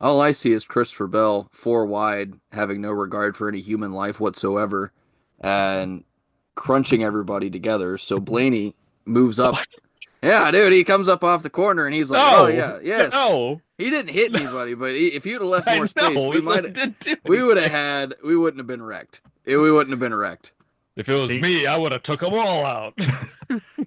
all I see is Christopher Bell, four wide, having no regard for any human life whatsoever, and crunching everybody together. So Blaney moves up. Yeah, dude, he comes up off the corner and he's like, "Oh No, yeah, yes." no, He didn't hit anybody, but if you'd have left more I space, know. we It's like, might didn't do we would have anything. had we wouldn't have been wrecked. We wouldn't have been wrecked. If it was See, me, I would have took them all out.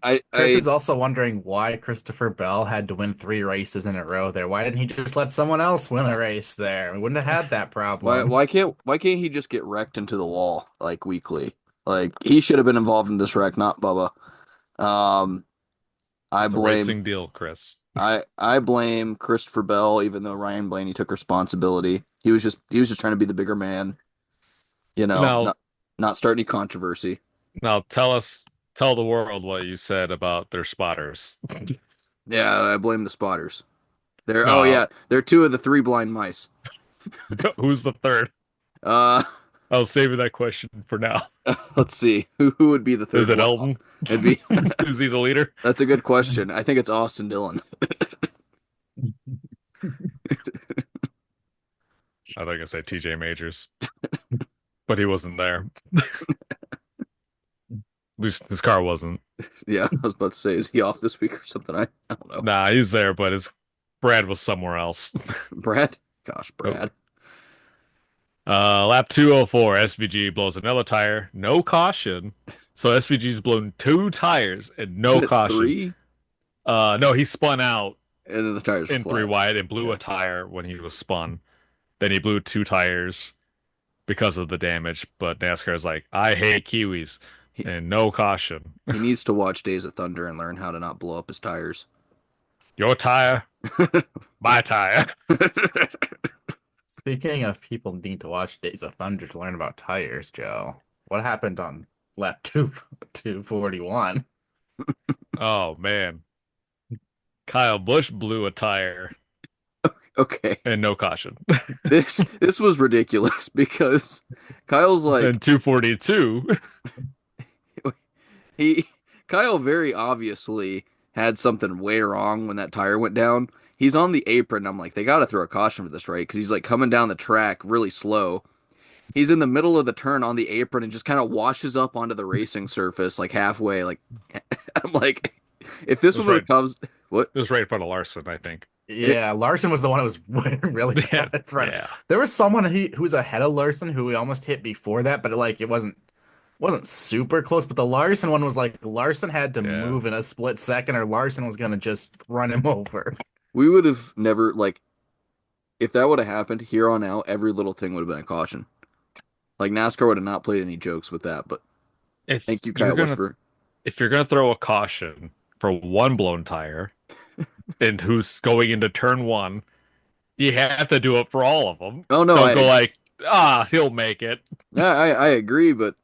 I Chris is also wondering why Christopher Bell had to win 3 races in a row there. Why didn't he just let someone else win a race there? We wouldn't have had that problem. why can't he just get wrecked into the wall like weekly? Like he should have been involved in this wreck, not Bubba. Um, I It's a blame racing deal, Chris. I blame Christopher Bell, even though Ryan Blaney took responsibility. He was just trying to be the bigger man, Now, not start any controversy. now tell the world what you said about their spotters. Yeah, I blame the spotters. No, They're two of the three blind mice. who's the third? Uh, I'll save that question for now. let's see who would be the Is third it one. Elton? It'd be Is he the leader? That's a good question. I think it's Austin Dillon. I think I said TJ Majors, but he wasn't there. At least his car wasn't. Yeah, I was about to say, is he off this week or something? I don't know. Nah, he's there, but his Brad was somewhere else. Brad? Gosh, Nope. Brad. Lap 204, SVG blows another tire, no caution. So SVG's blown two tires and no Isn't it caution. three? No, he spun out And then the tires were in three flat. wide and blew Yeah. a tire when he was spun. Then he blew two tires because of the damage. But NASCAR's like, I hate Kiwis He, and no caution. he needs to watch Days of Thunder and learn how to not blow up his tires. Your tire, my tire. Speaking of people needing to watch Days of Thunder to learn about tires, Joe, what happened on lap 241? Oh man. Kyle Busch blew a tire Okay. and no caution. This was ridiculous because Kyle's like And 242. he Kyle very obviously had something way wrong when that tire went down. He's on the apron. I'm like, they got to throw a caution for this, right? Because he's like coming down the track really slow. He's in the middle of the turn on the apron and just kind of washes up onto the racing surface like halfway. Like I'm like, if this It was one would right. have comes, what? It was right in front of Larson, I think. It, Yeah, Larson was the one who was really Yeah, bad in front of. yeah, There was someone who was ahead of Larson who we almost hit before that, but like it wasn't super close. But the Larson one was like Larson had to yeah. move in a split second, or Larson was gonna just run him over. we would have never like if that would have happened here on out, every little thing would have been a caution. Like NASCAR would have not played any jokes with that. But If thank you, you're Kyle Busch, gonna for. if you're gonna throw a caution for one blown tire and who's going into turn one, you have to do it for all of them. Oh no, Don't go like, he'll make it. I agree, but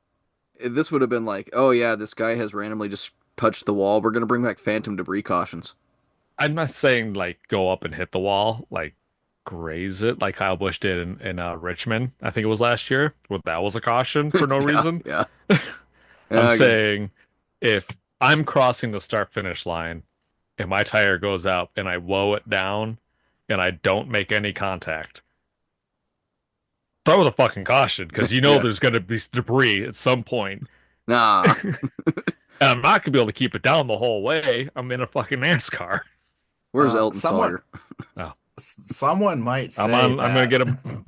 this would have been like, oh yeah, this guy has randomly just touched the wall. We're gonna bring back phantom debris cautions. I'm not saying like go up and hit the wall, like graze it, like Kyle Busch did in Richmond. I think it was last year, where that was a caution for no Yeah, reason. yeah, I'm yeah. saying if I'm crossing the start finish line and my tire goes out and I woe it down and I don't make any contact, throw the fucking caution because you know Yeah. there's gonna be debris at some point. Nah. And I'm not gonna be able to keep it down the whole way. I'm in a fucking NASCAR. Where's Elton Someone Sawyer? Oh, someone might I'm say on. I'm gonna that get him.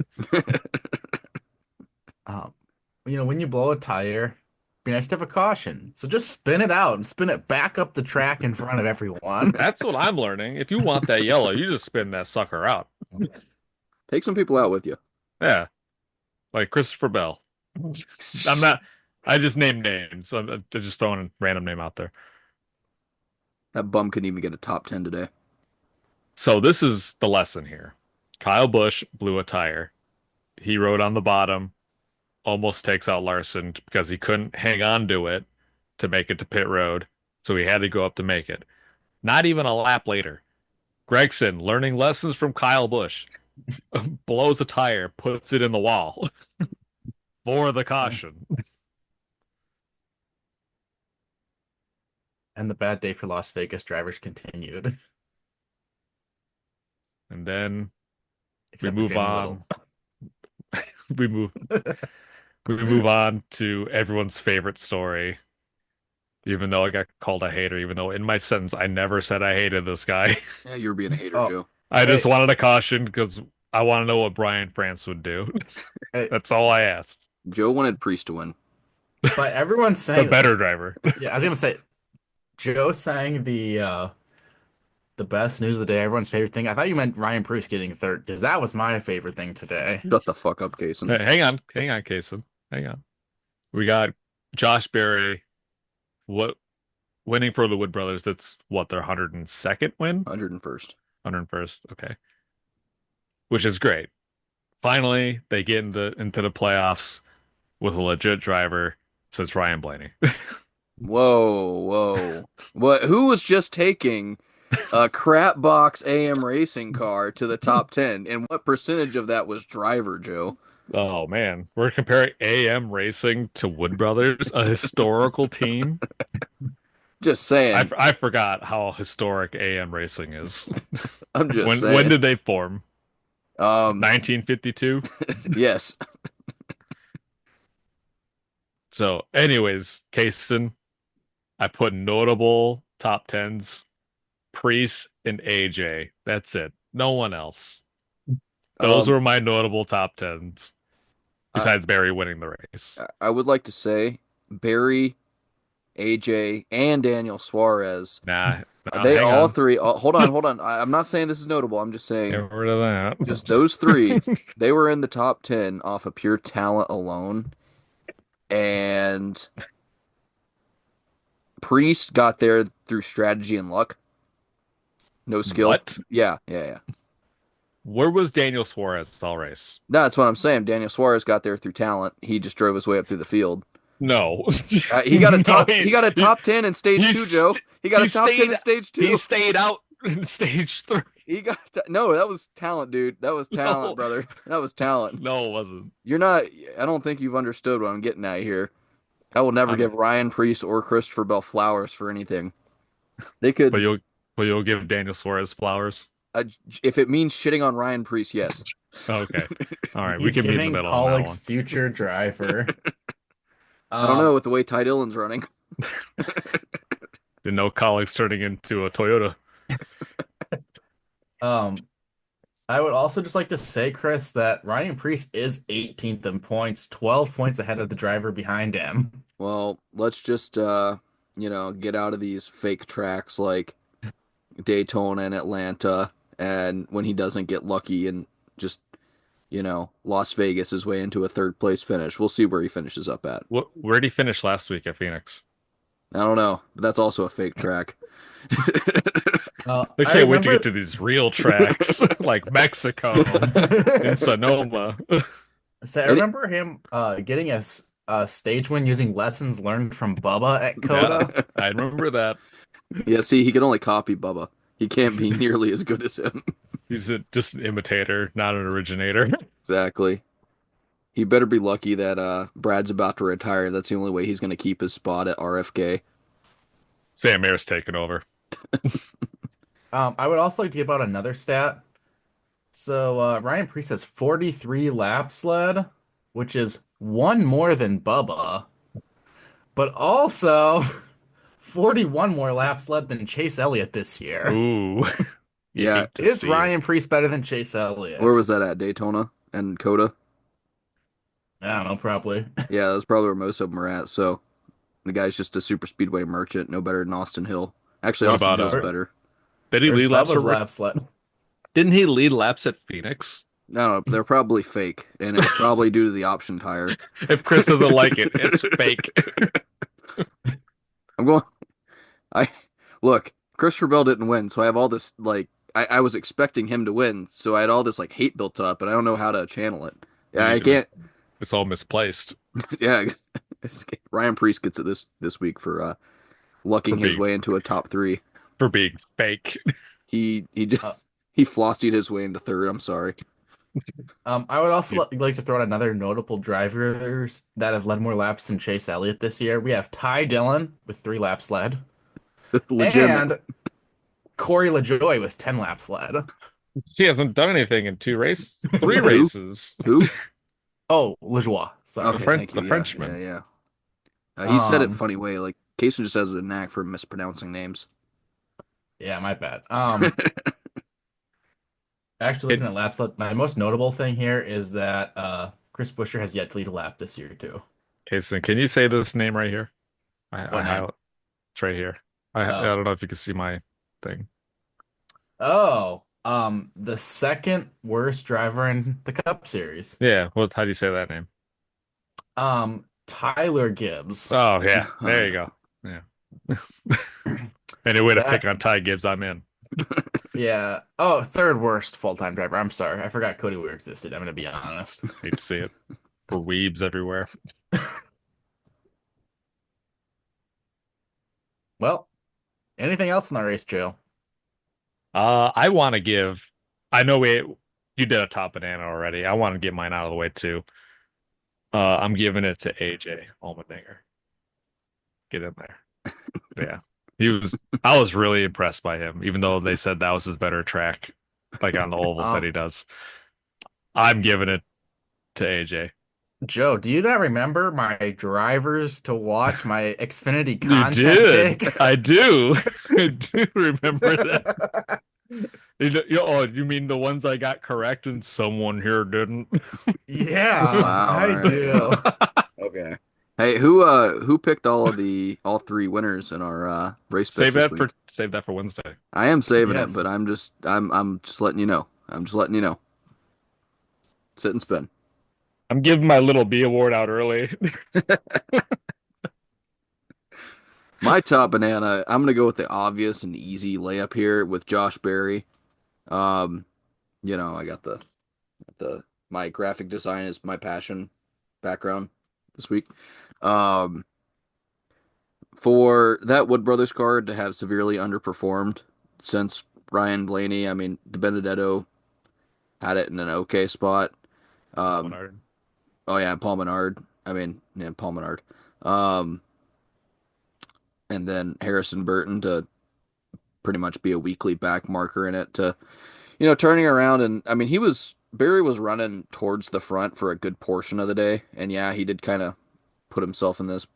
um, when you blow a tire, be nice to have a caution. So just spin it out and spin it back up the track in front of everyone. That's what I'm learning. If you want that yellow, you just spin that sucker out. Take some people out with you. Yeah, like Christopher Bell. I'm not. I just named names. I'm just throwing a random name out there. That bum couldn't even get a top 10 today. So this is the lesson here. Kyle Busch blew a tire. He rode on the bottom, almost takes out Larson because he couldn't hang on to it to make it to pit road. So he had to go up to make it. Not even a lap later, Gregson, learning lessons from Kyle Busch, blows a tire, puts it in the wall for the caution. And the bad day for Las Vegas drivers continued, And then we except for move Jamie Little. on. We move we move on to everyone's favorite story. Even though I got called a hater, even though in my sentence I never said I hated this guy. Yeah, you were being a hater, Oh, Joe. I just hey, wanted a caution because I want to know what Brian France would do. hey, That's all I asked. Joe wanted Priest to win. but everyone's The saying better driver. yeah, I was gonna say Joe sang the best news of the day, everyone's favorite thing. I thought you meant Ryan Bruce getting third, because that was my favorite thing today. Shut the fuck up, Cason. Hey, hang on, Cason. Hang on. We got Josh Berry, what winning for the Wood Brothers. That's what their 102nd win, 101st. 101st. Okay, which is great. Finally, they get into the playoffs with a legit driver. Since Ryan Blaney. Whoa, whoa. What? Who was just taking a crap box AM racing car to the top 10? And what percentage of that was driver, Joe? Oh man, we're comparing AM Racing to Wood Brothers, a historical team. Just saying. I forgot how historic AM Racing is. I'm just When saying. did they form? Um, 1952. yes. So, anyways, Cason, I put notable top tens, Priest and AJ. That's it. No one else. Those Um, were my notable top tens. I, Besides Barry winning the race. I would like to say Barry, AJ, and Daniel Suarez. Nah, no, They hang all on. three. Hold on, hold on. I'm not saying this is notable. I'm just saying Get rid of just those three. that. They were in the top 10 off of pure talent alone. And Priest got there through strategy and luck. No skill. What? Yeah, yeah, yeah. Where was Daniel Suarez all race? That's what I'm saying. Daniel Suarez got there through talent. He just drove his way up through the field. No. He got a No, top. He got a top 10 in stage two, Joe. He got he a top 10 stayed in stage he two. stayed out in stage three. No. That was talent, dude. That was talent, No, brother. That was talent. no, it wasn't. You're not. I don't think you've understood what I'm getting at here. I will never I'm, give Ryan Priest or Christopher Bell flowers for anything. They but could, you'll give Daniel Suarez flowers. uh, if it means shitting on Ryan Priest, yes. Okay. All right, we He's can meet in the giving middle on that Pollock's one. future driver. I don't know Um, with the way Ty Dillon's running. Didn't know Colleagues turning into a Toyota. Um, I would also just like to say, Chris, that Ryan Preece is 18th in points, 12 points ahead of the driver behind him. Well, let's just get out of these fake tracks like Daytona and Atlanta, and when he doesn't get lucky and just, Las Vegas his way into a third place finish. We'll see where he finishes up at. Where did he finish last week at Phoenix? I don't know, but that's also a fake track. I I can't wait to get remember. to these real tracks like Mexico and Sonoma. So I And remember him getting a stage win using lessons learned from Bubba at Yeah, Coda. I remember that. yeah, see, he can only copy Bubba. He can't be nearly as good as him. Just an imitator, not an originator. Exactly. He better be lucky that Brad's about to retire. That's the only way he's going to keep his spot at RFK. Sam Ayer's taken over. I would also like to give out another stat. So Ryan Preece has 43 laps led, which is one more than Bubba, but also 41 more laps led than Chase Elliott this year. Ooh, you Yeah, hate to Is see it. Ryan Preece better than Chase where Elliott? was that at? Daytona and Coda? I don't know, probably. Yeah, that's probably where most of them are at. So the guy's just a super speedway merchant, no better than Austin Hill. Actually, What Austin about Hill's Where, better. did he where's lead laps Bubba's for laps led? Didn't he lead laps at Phoenix? I don't know, they're probably fake, and it was probably due to the option tire. If Chris doesn't like it, it's fake. I'm going. I look. Christopher Bell didn't win, so I have all this like. I was expecting him to win, so I had all this like hate built up, and I don't know how to channel it. Yeah, I You, can't. it's all misplaced Yeah, Ryan Priest gets it this week for for lucking his being way into a top three. fake. He just Uh, he flossied his way into third. I'm sorry. I would also You- like to throw out another notable drivers that have led more laps than Chase Elliott this year. We have Ty Dillon with 3 laps led, Legitimate. and Corey LaJoy with 10 laps led. He hasn't done anything in two races, three Who? races. Who? Oh, LaJoy, The sorry. Okay, French, thank you. the Yeah, yeah, Frenchman. yeah. He said it Um, funny way. Like Cason just has a knack for mispronouncing names. yeah, my bad. Actually It, looking at laps led, my most notable thing here is that Chris Buescher has yet to lead a lap this year too. Jason, can you say this name right here? I What name? highlight it's right here. I Oh. don't know if you can see my thing. Oh, the second worst driver in the Cup Series. Yeah, well, how do you say that name? Tyler Gibbs. Oh yeah, Oh there you yeah. go. Yeah. Any way to pick That, on Ty Gibbs, I'm in. yeah. Oh, third worst full-time driver. I'm sorry. I forgot Cody Weir existed. I'm gonna be honest. Hate to see it. For weebs everywhere. Well, anything else in the race, Joe? I want to give. I know you did a top banana already. I want to get mine out of the way too. I'm giving it to AJ Allmendinger. Get in there. Yeah, he was. I was really impressed by him, even though they said that was his better track, like on the ovals that Um, he does. I'm giving it to AJ. Joe, do you not remember my drivers to watch my Xfinity You content did. pick? I do. I do remember that. You mean the ones I got correct and someone here didn't? Yeah, Wow. All I right. do. Okay. Hey, who picked all three winners in our race picks this week? Save that for Wednesday. I am saving it, Yes, but I'm just letting you know. I'm just letting you know. Sit and spin. I'm giving my little B award out early. My top banana, I'm gonna go with the obvious and easy layup here with Josh Berry. Um, I got the my graphic design is my passion background this week. Um, for that Wood Brothers card to have severely underperformed since Ryan Blaney, I mean, DiBenedetto had it in an okay spot. Um, Menard. oh yeah, Paul Menard. I mean, yeah, Paul Menard. Um, and then Harrison Burton to pretty much be a weekly back marker in it to, turning around. And I mean, Barry was running towards the front for a good portion of the day. And yeah, he did kind of put himself in this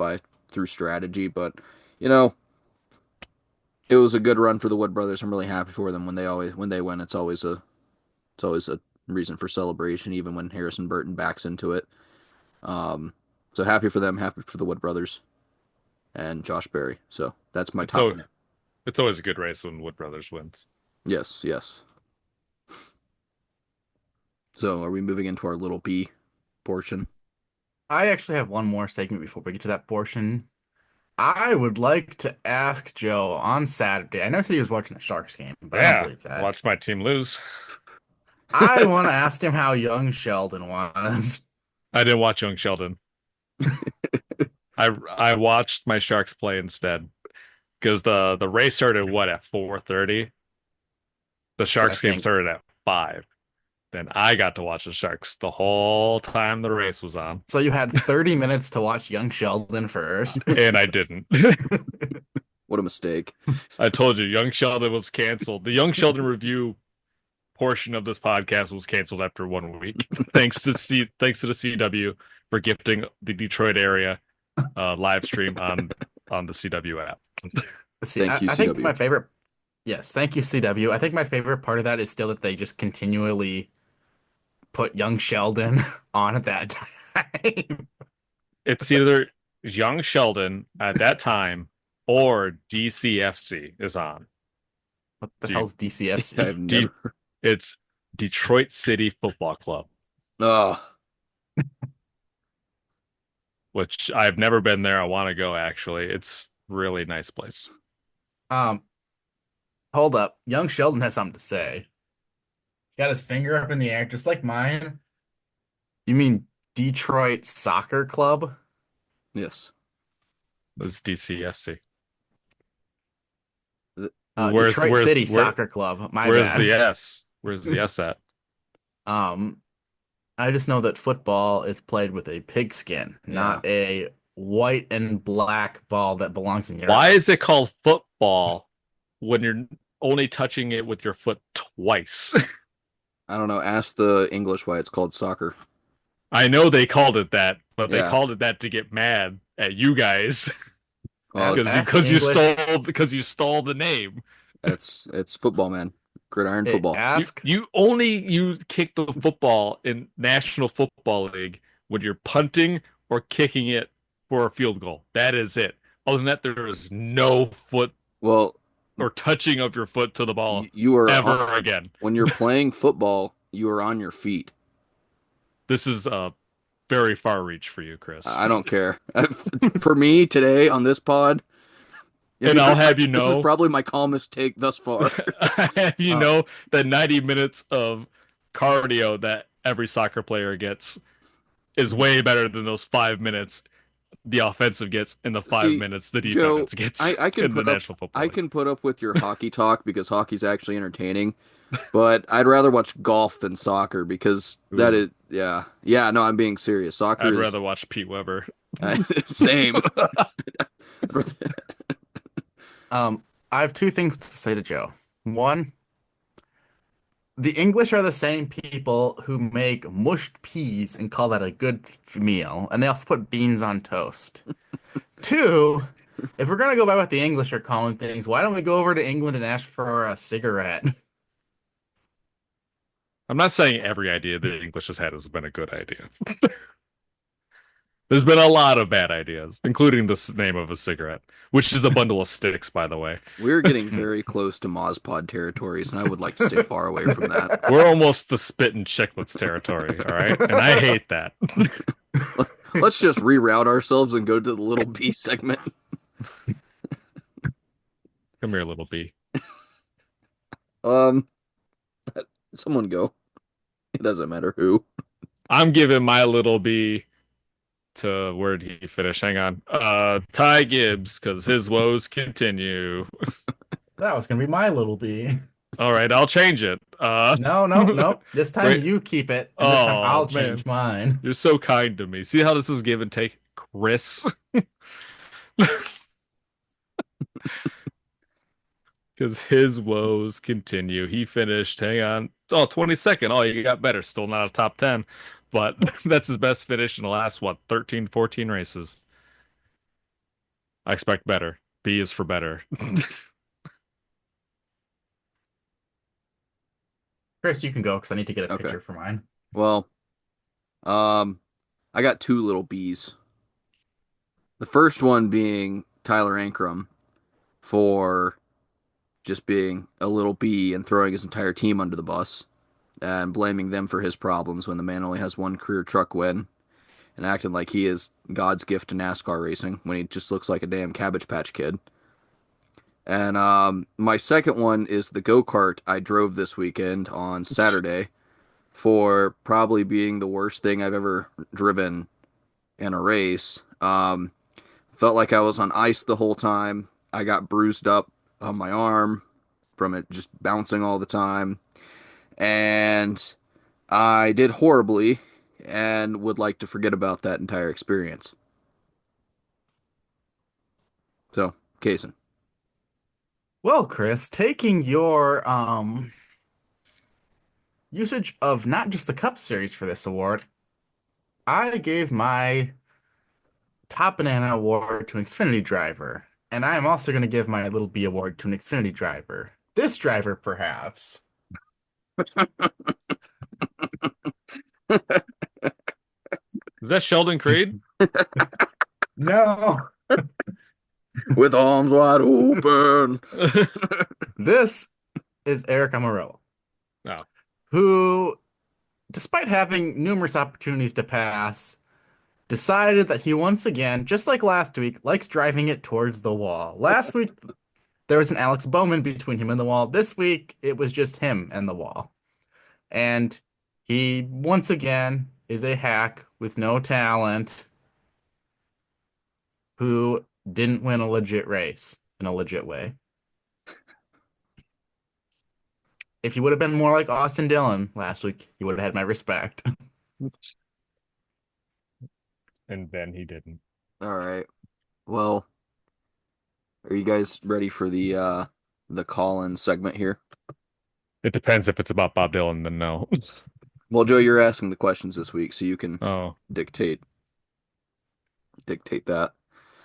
through strategy, but you know, It was a good run for the Wood brothers. I'm really happy for them when they win. It's always a reason for celebration, even when Harrison Burton backs into it. Um, so happy for them, happy for the Wood brothers and Josh Berry. So that's my It's top. so it's always a good race when Wood Brothers wins. Yes, yes. So are we moving into our little B portion? I actually have one more segment before we get to that portion. I would like to ask Joe on Saturday. I know he said he was watching the Sharks game, but I don't Yeah, believe that. watch my team lose. I want to ask him how young Sheldon was. I didn't watch Young Sheldon. I watched my Sharks play instead because the race started what at 4:30. The I Sharks game think. started at 5. Then I got to watch the Sharks the whole time the race was on, So you had 30 minutes to watch young Sheldon first. and I didn't. What a mistake. I told you, Young Sheldon was canceled. The Young Sheldon review portion of this podcast was canceled after 1 week. Thanks to the CW for gifting the Detroit area live stream on the CW app. See, Thank you, I think CW. my favorite, yes, thank you, CW. I think my favorite part of that is still that they just continually put young Sheldon on at that time. It's either Young Sheldon at that time or DCFC is on. What the Do you, hell's I've DCFC? do never. it's Detroit City Football Club, Oh, which I've never been there. I want to go actually. It's really nice place. Um, Hold up. Young Sheldon has something to say. He's got his finger up in the air, just like mine. You mean Detroit Soccer Club? yes. It's DCFC. Th- Where's Detroit where's City where Soccer Club. My where's bad. the S? Where's the S at? Um, I just know that football is played with a pigskin, Yeah. not a white and black ball that belongs in Why Europe. is it called football when you're only touching it with your foot twice? I don't know. Ask the English why it's called soccer. I know they called it that, but they Yeah. called it that to get mad at you guys Well, it's Ask the English. because you stole the name. it's football, man. Gridiron football. Ask. You kick the football in National Football League when you're punting or kicking it for a field goal. That is it. Other than that, there is no foot Well, or touching of your foot to the ball you are ever again. when you're playing football, you are on your feet. This is a very far reach for you, Chris. I don't care. For me today on this pod, And I'll have you this is know, probably my calmest take thus far. I have you Uh, know that 90 minutes of cardio that every soccer player gets is way better than those 5 minutes the offensive gets and the five See, minutes the Joe, defense gets I can in the put up National Football I League. can put up with your hockey talk because hockey's actually entertaining, but I'd rather watch golf than soccer because that Ooh, is yeah, no, I'm being serious. Soccer I'd is rather watch Pete Weber. same. I have two things to say to Joe. One, the English are the same people who make mushed peas and call that a good meal, and they also put beans on toast. Two, if we're gonna go by what the English are calling things, why don't we go over to England and ask for a cigarette? I'm not saying every idea the English has had has been a good idea. There's been a lot of bad ideas, including the name of a cigarette, which is a bundle of sticks, by the way. We're getting very close to Mozpod territories, and I would like to stay far away from that. We're almost the spit and chicklets territory, all right? And I hate that. Let's just reroute ourselves and go to the little B segment. Come here, little bee. Um, someone go. It doesn't matter who. I'm giving my little bee to where did he finish? Hang on. Ty Gibbs, because his woes continue. That was gonna be my little bee. All right, I'll change it. No, no, no. This time Right. you keep it, and this time Oh I'll man, change mine. you're so kind to me. See how this is give and take, Chris? Because his woes continue. He finished, hang on, 22nd. Oh, you got better. Still not a top 10, but that's his best finish in the last, what, 13, 14 races. I expect better. B is for better. Chris, you can go because I need to get a Okay. picture for mine. Well, um, I got two little B's. The first one being Tyler Ankrum for just being a little B and throwing his entire team under the bus and blaming them for his problems when the man only has one career truck win and acting like he is God's gift to NASCAR racing when he just looks like a damn Cabbage Patch Kid. And my second one is the go kart I drove this weekend on Saturday for probably being the worst thing I've ever driven in a race. Felt like I was on ice the whole time. I got bruised up on my arm from it just bouncing all the time. And I did horribly and would like to forget about that entire experience. So, Cason. Well, Chris, taking your usage of not just the Cup Series for this award, I gave my Top Banana Award to an Xfinity driver, and I am also going to give my Little B Award to an Xfinity driver. This driver, perhaps. Is that Sheldon Creed? No, With arms wide open. this is Eric Amarillo, No. who, despite having numerous opportunities to pass, decided that he once again, just like last week, likes driving it towards the wall. Last week, there was an Alex Bowman between him and the wall. This week, it was just him and the wall. And he, once again, is a hack with no talent who didn't win a legit race in a legit way. If he would have been more like Austin Dillon last week, he would have had my respect. And then he didn't. All right. Well, are you guys ready for the call-in segment here? It depends if it's about Bob Dylan, then no. Well, Joe, you're asking the questions this week, so you can Oh, dictate that.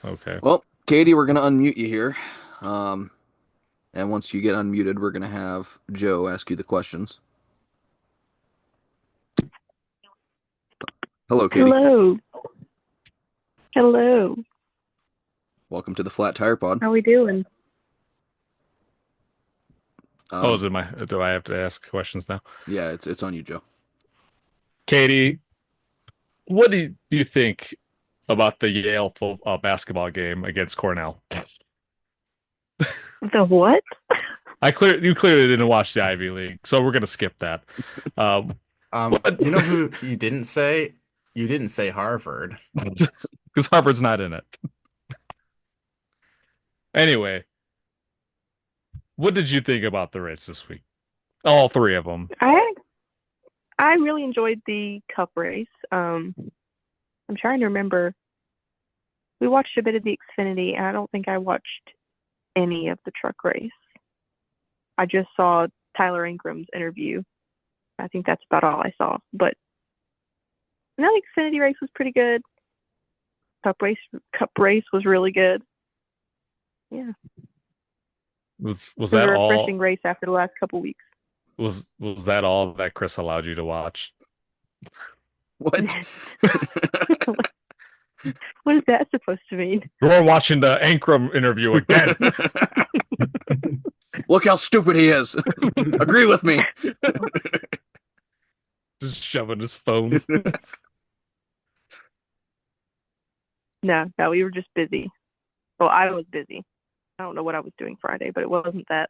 okay. Well, Katie, we're gonna unmute you here. And once you get unmuted, we're gonna have Joe ask you the questions. Hello, Katie. Hello. Hello. Welcome to the Flat Tire Pod. How we doing? Oh, is it my? Do I have to ask questions now? Yeah, it's on you, Joe. Katie, what do you think about the Yale basketball game against Cornell? The what? You clearly didn't watch the Ivy League, so we're gonna skip that. You know who you didn't say? You didn't say Harvard. Because Harvard's not in it. Anyway, what did you think about the race this week? All three of them. I really enjoyed the Cup race. I'm trying to remember. We watched a bit of the Xfinity, and I don't think I watched any of the truck race. I just saw Tyler Ingrams' interview. I think that's about all I saw. But the Xfinity race was pretty good. Cup race was really good. Yeah. Was It was that a all? refreshing race after the last couple weeks. Was that all that Chris allowed you to watch? What? What is that supposed to mean? You're watching the Ankrum interview again. Look how stupid he is. Agree with me. Just shoving his phone. No, we were just busy. Well, I was busy. I don't know what I was doing Friday, but it wasn't that.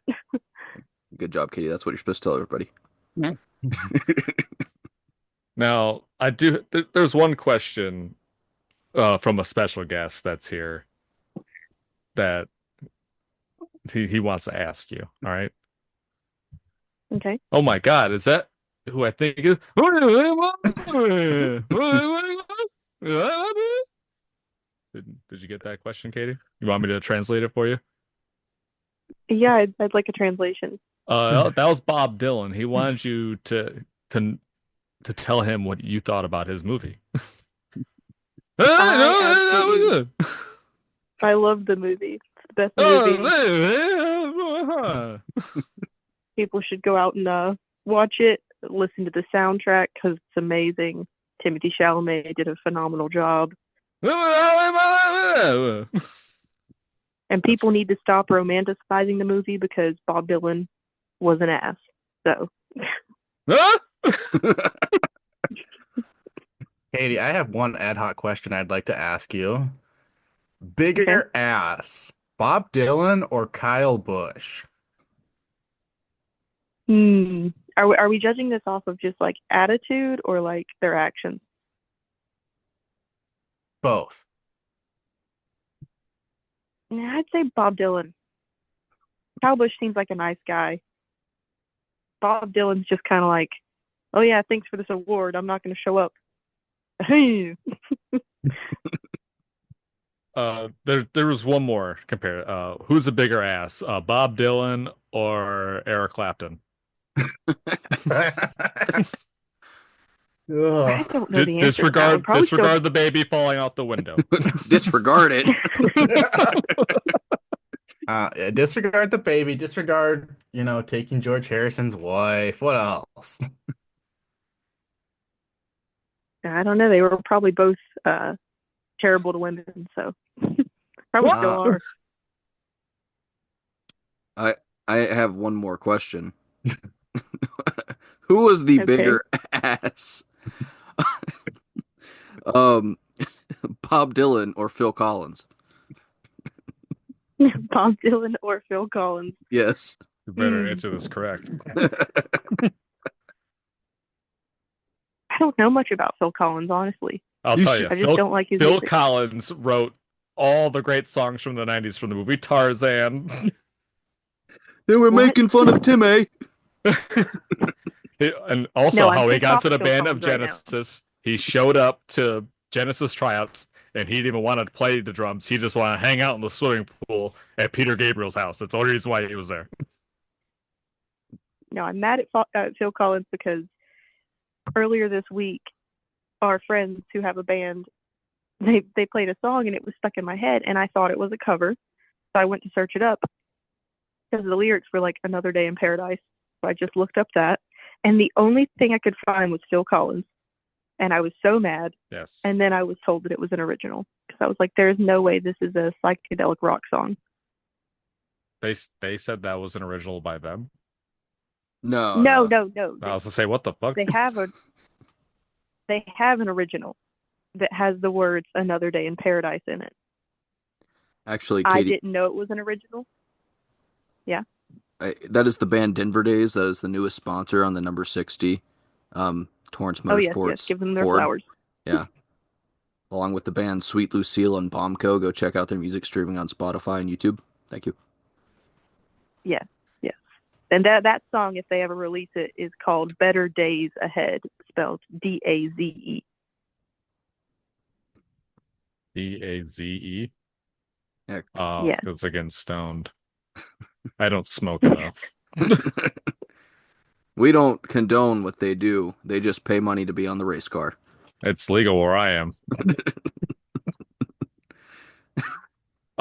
Good job, Katie. That's what you're supposed to tell everybody. Now, there's one question from a special guest that's here that he wants to ask you. All right. Okay. Oh my God, is that who I think is? Did you get that question, Katie? You want me to translate it for you? Yeah, I'd like a translation. That was Bob Dylan. He wanted you to tell him what you thought about his movie. I love the movie. It's the best movie. People should go out and watch it, listen to the soundtrack because it's amazing. Timothy Chalamet did a phenomenal job. And people need to stop romanticizing the movie because Bob Dylan was an ass. So. Katie, I have one ad hoc question I'd like to ask you. Okay. Bigger ass, Bob Dylan or Kyle Busch? Are we judging this off of just like attitude or like their actions? Both. Yeah, I'd say Bob Dylan. Kyle Busch seems like a nice guy. Bob Dylan's just kind of like, oh yeah, thanks for this award. I'm not going to show up. There was one more compare. Who's a bigger ass, Bob Dylan or Eric Clapton? I don't know the answer to that one. Probably Disregard the baby falling out the window. Disregard it. Disregard the baby. Disregard, taking George Harrison's wife. What else? I don't know. They were probably both terrible to women, so probably still are. I have one more question. Who was the bigger ass? Bob Dylan or Phil Collins? Bob Dylan or Phil Collins? Yes. You better answer this correct. I don't know much about Phil Collins, honestly. I'll tell you. I just don't like his Phil music. Collins wrote all the great songs from the 90s from the movie Tarzan. They were making fun of Timmy. And also how he got to the band of right Genesis. He showed up to Genesis tryouts and he didn't even want to play the drums. He just wanted to hang out in the swimming pool at Peter Gabriel's house. That's the only reason why he was there. No, I'm mad at Phil Collins because earlier this week, our friends who have a band, they played a song and it was stuck in my head and I thought it was a cover. So I went to search it up because the lyrics were like Another Day in Paradise. So I just looked up that. And the only thing I could find was Phil Collins. And I was so mad. Yes. And then I was told that it was an original. Because I was like, there's no way this is a psychedelic rock song. They said that was an original by them. No. I was gonna say, what the fuck? They have an original that has the words Another Day in Paradise in it. Actually, Katie, I didn't know it was an original. Yeah. That is the band Denver Days. That is the newest sponsor on the number 60 Torrance Motorsports. Yes. Give them their Ford. flowers. Yeah. Along with the band Sweet Lucille and Bombco. Go check out their music streaming on Spotify and YouTube. Thank you. Yes. And that song, if they ever release it, is called Better Days Ahead, spelled D-A-Z-E. D-A-Z-E? Yeah. Oh, it's again stoned. I don't smoke enough. We don't condone what they do. They just pay money to be on the race car. It's legal where I am.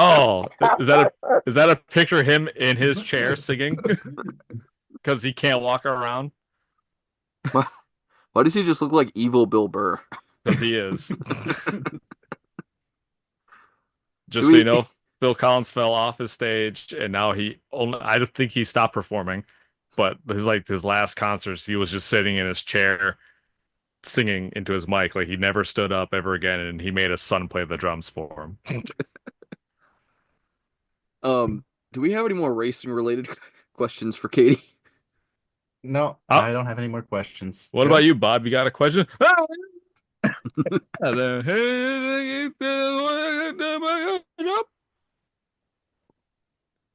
Oh, is that a picture of him in his chair singing? Because he can't walk around? Why does he just look like evil Bill Burr? Because he is. Just so you know, Phil Collins fell off his stage, and now I don't think he stopped performing, but his last concerts, he was just sitting in his chair singing into his mic. Like, he never stood up ever again, and he made his son play the drums for him. Do we have any more racing related questions for Katie? No, I don't have any more questions. What about you, Bob? You got a question?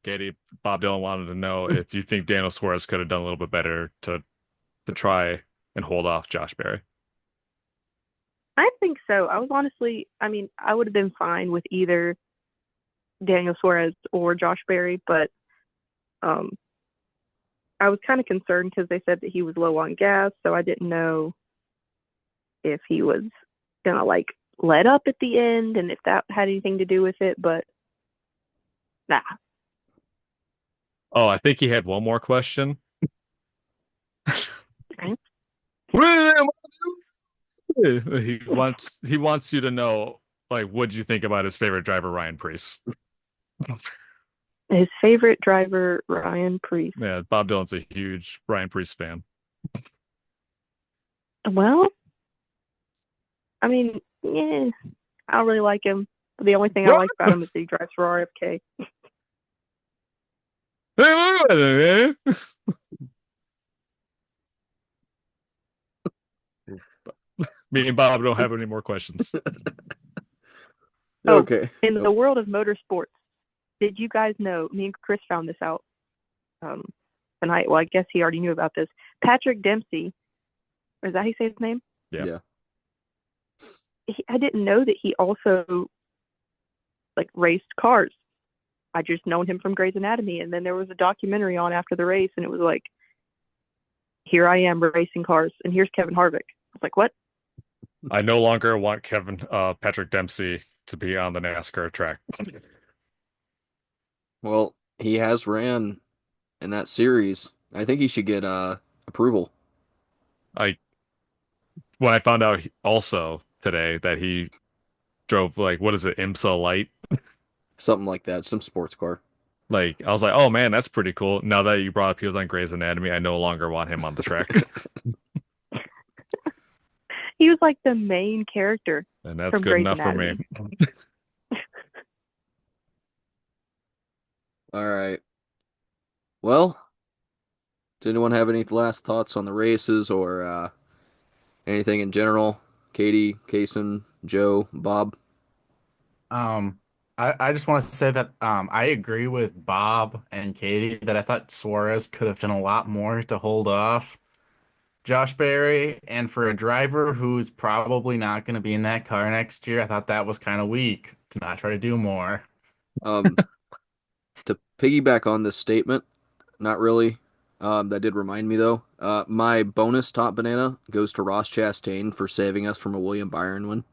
Katie, Bob Dylan wanted to know if you think Daniel Suarez could have done a little bit better to try and hold off Josh Berry. I think so. I would have been fine with either Daniel Suarez or Josh Berry, but I was kind of concerned because they said that he was low on gas, so I didn't know if he was gonna like let up at the end and if that had anything to do with it, but nah. Oh, I think he had one more question. He wants you to know, like, what'd you think about his favorite driver, Ryan Preece? His favorite driver, Ryan Preece. Yeah, Bob Dylan's a huge Ryan Preece fan. Well, I mean, yeah, I don't really like him. The only thing I like about him is that he drives for RFK. Me and Bob don't have any more questions. Oh, Okay. in the world of motorsports, did you guys know? Me and Chris found this out tonight. Well, I guess he already knew about this. Patrick Dempsey, or is that how you say his name? Yeah. I didn't know that he also like raced cars. I just known him from Grey's Anatomy, and then there was a documentary on after the race, and it was like, here I am racing cars, and here's Kevin Harvick. I was like, what? I no longer want Patrick Dempsey to be on the NASCAR track. Well, he has ran in that series. I think he should get approval. I when I found out also today that he drove, like, what is it, IMSA Light? Something like that. Some sports car. Like, I was like, oh man, that's pretty cool. Now that you brought up he was on Grey's Anatomy, I no longer want him on the track. He was like the main character And that's from good Grey's enough for Anatomy. me. All right. Well, does anyone have any last thoughts on the races or anything in general? Katie, Cason, Joe, Bob? Um, I just want to say that I agree with Bob and Katie that I thought Suarez could have done a lot more to hold off Josh Berry, and for a driver who's probably not going to be in that car next year, I thought that was kind of weak to not try to do more. Um, to piggyback on this statement, not really. That did remind me though. My bonus top banana goes to Ross Chastain for saving us from a William Byron win.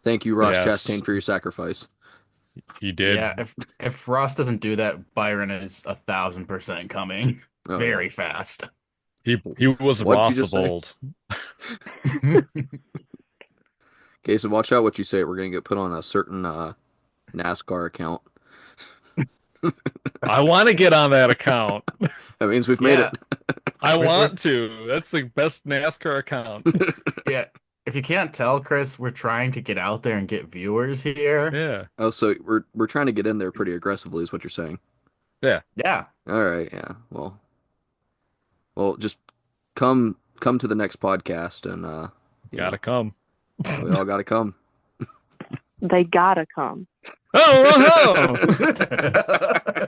Thank you, Ross Yes, Chastain, for your sacrifice. he Yeah, did. if Ross doesn't do that, Byron is 1,000% coming Oh yeah. very fast. He was What'd you Ross just of say? old. Okay, so watch out what you say. We're gonna get put on a certain NASCAR account. I want to get on that account. That means we've made Yeah, it. I we're want to. That's the best NASCAR account. yeah. If you can't tell, Chris, we're trying to get out there and get viewers here. Yeah. Oh, so we're trying to get in there pretty aggressively, is what you're saying. Yeah. Yeah, All right, yeah. Well, just come to the next podcast, and you Gotta know, come. we all got to come. They gotta come. Oh, oh,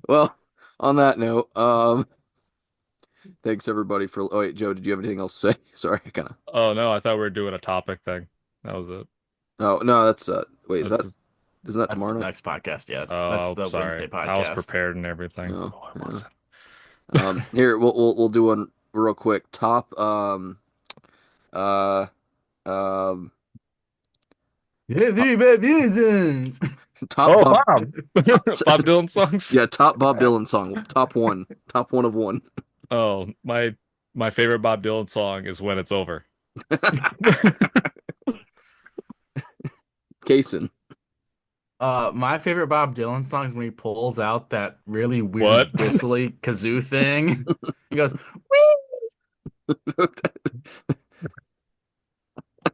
Well, on that note, thanks everybody for. Oh wait, Joe, did you have anything else to say? Sorry, I kind of. oh no, I thought we were doing a topic thing. That was it. Oh no, that's wait, That's just, isn't that that's tomorrow the night? next podcast. Yeah, that's oh, the sorry. Wednesday I was podcast. prepared and everything. No, No, I yeah. wasn't. Here we'll do one real quick. Top uh um top, top Oh, Bob. Bob. Bob Dylan songs? Yeah, top Bob Dylan song. Top one of one. Oh, my favorite Bob Dylan song is When It's Over. Cason. My favorite Bob Dylan song is when he pulls out that really What? weird whistly kazoo thing. He goes,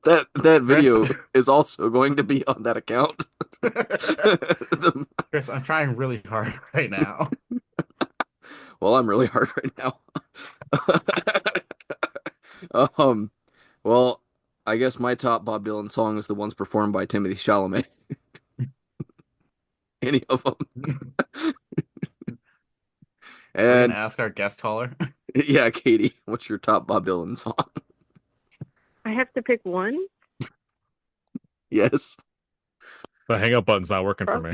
That Chris. video is also going to be on that account. The- Chris, I'm trying really hard right now. well, I'm really hard right now. Um, well, I guess my top Bob Dylan song is the ones performed by Timothy Chalamet. Any of them. We're gonna And ask our guest caller. yeah, Katie, what's your top Bob Dylan song? I have to pick one. Yes. The hang up button's not working for me.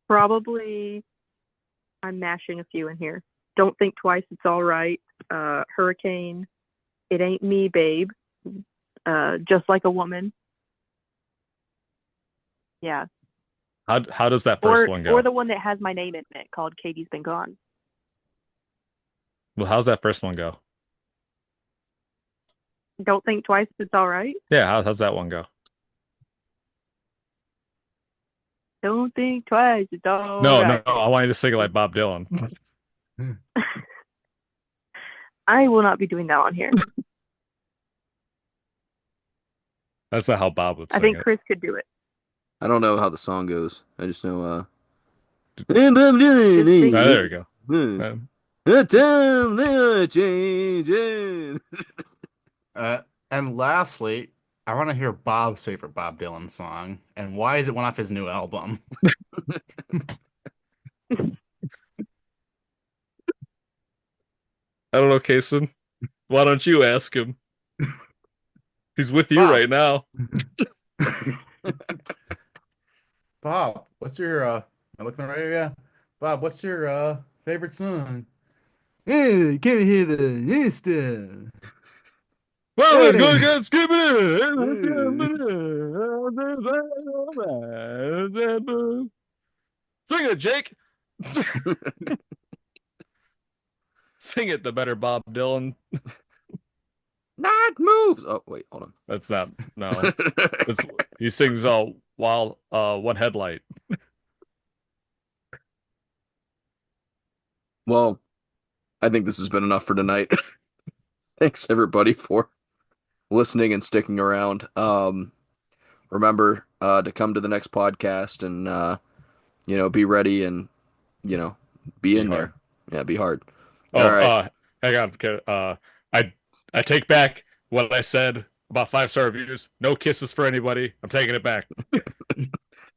Probably, I'm mashing a few in here. Don't think twice. It's all right. Hurricane. It ain't me, babe. Just like a woman. Yeah. How does that first one Or go? the one that has my name in it called Katie's Been Gone. Well, how's that first one go? Don't think twice. It's all right. Yeah, how's that one go? Don't think twice. It's all No, no, right. no, I want you to sing it like Bob Dylan. I will not be doing that on here. That's not how Bob would I sing think it. Chris could do it. I don't know how the song goes. I just know Just Ah, sing it. there we go. the time they are changing. Uh, and lastly, I want to hear Bob's favorite Bob Dylan song, and why is it one off his new album? I don't know, Cason. Why don't you ask him? He's with you Bob, right now. Bob, what's your am I looking right here? Yeah. Bob, what's your favorite song? Hey, can we hear the new stuff? Well, let's go Hey. again, skip it. Sing it, Jake. Sing it, the better Bob Dylan. Night moves. Oh wait, hold That's not no. on. That's he sings while one headlight. Well, I think this has been enough for tonight. Thanks everybody for listening and sticking around. Remember to come to the next podcast and be ready and you know, be Be in hard. there. Yeah, be hard. All Oh, right. hang on. I I take back what I said about 5-star reviews. No kisses for anybody. I'm taking it back.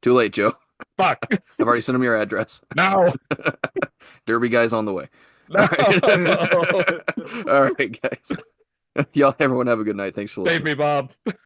Too late, Joe. Fuck. I've already sent him your address. No. Derby guy's on the way. All No. right. All right, guys. Y'all, everyone have a good night. Thanks for Save listening. me, Bob.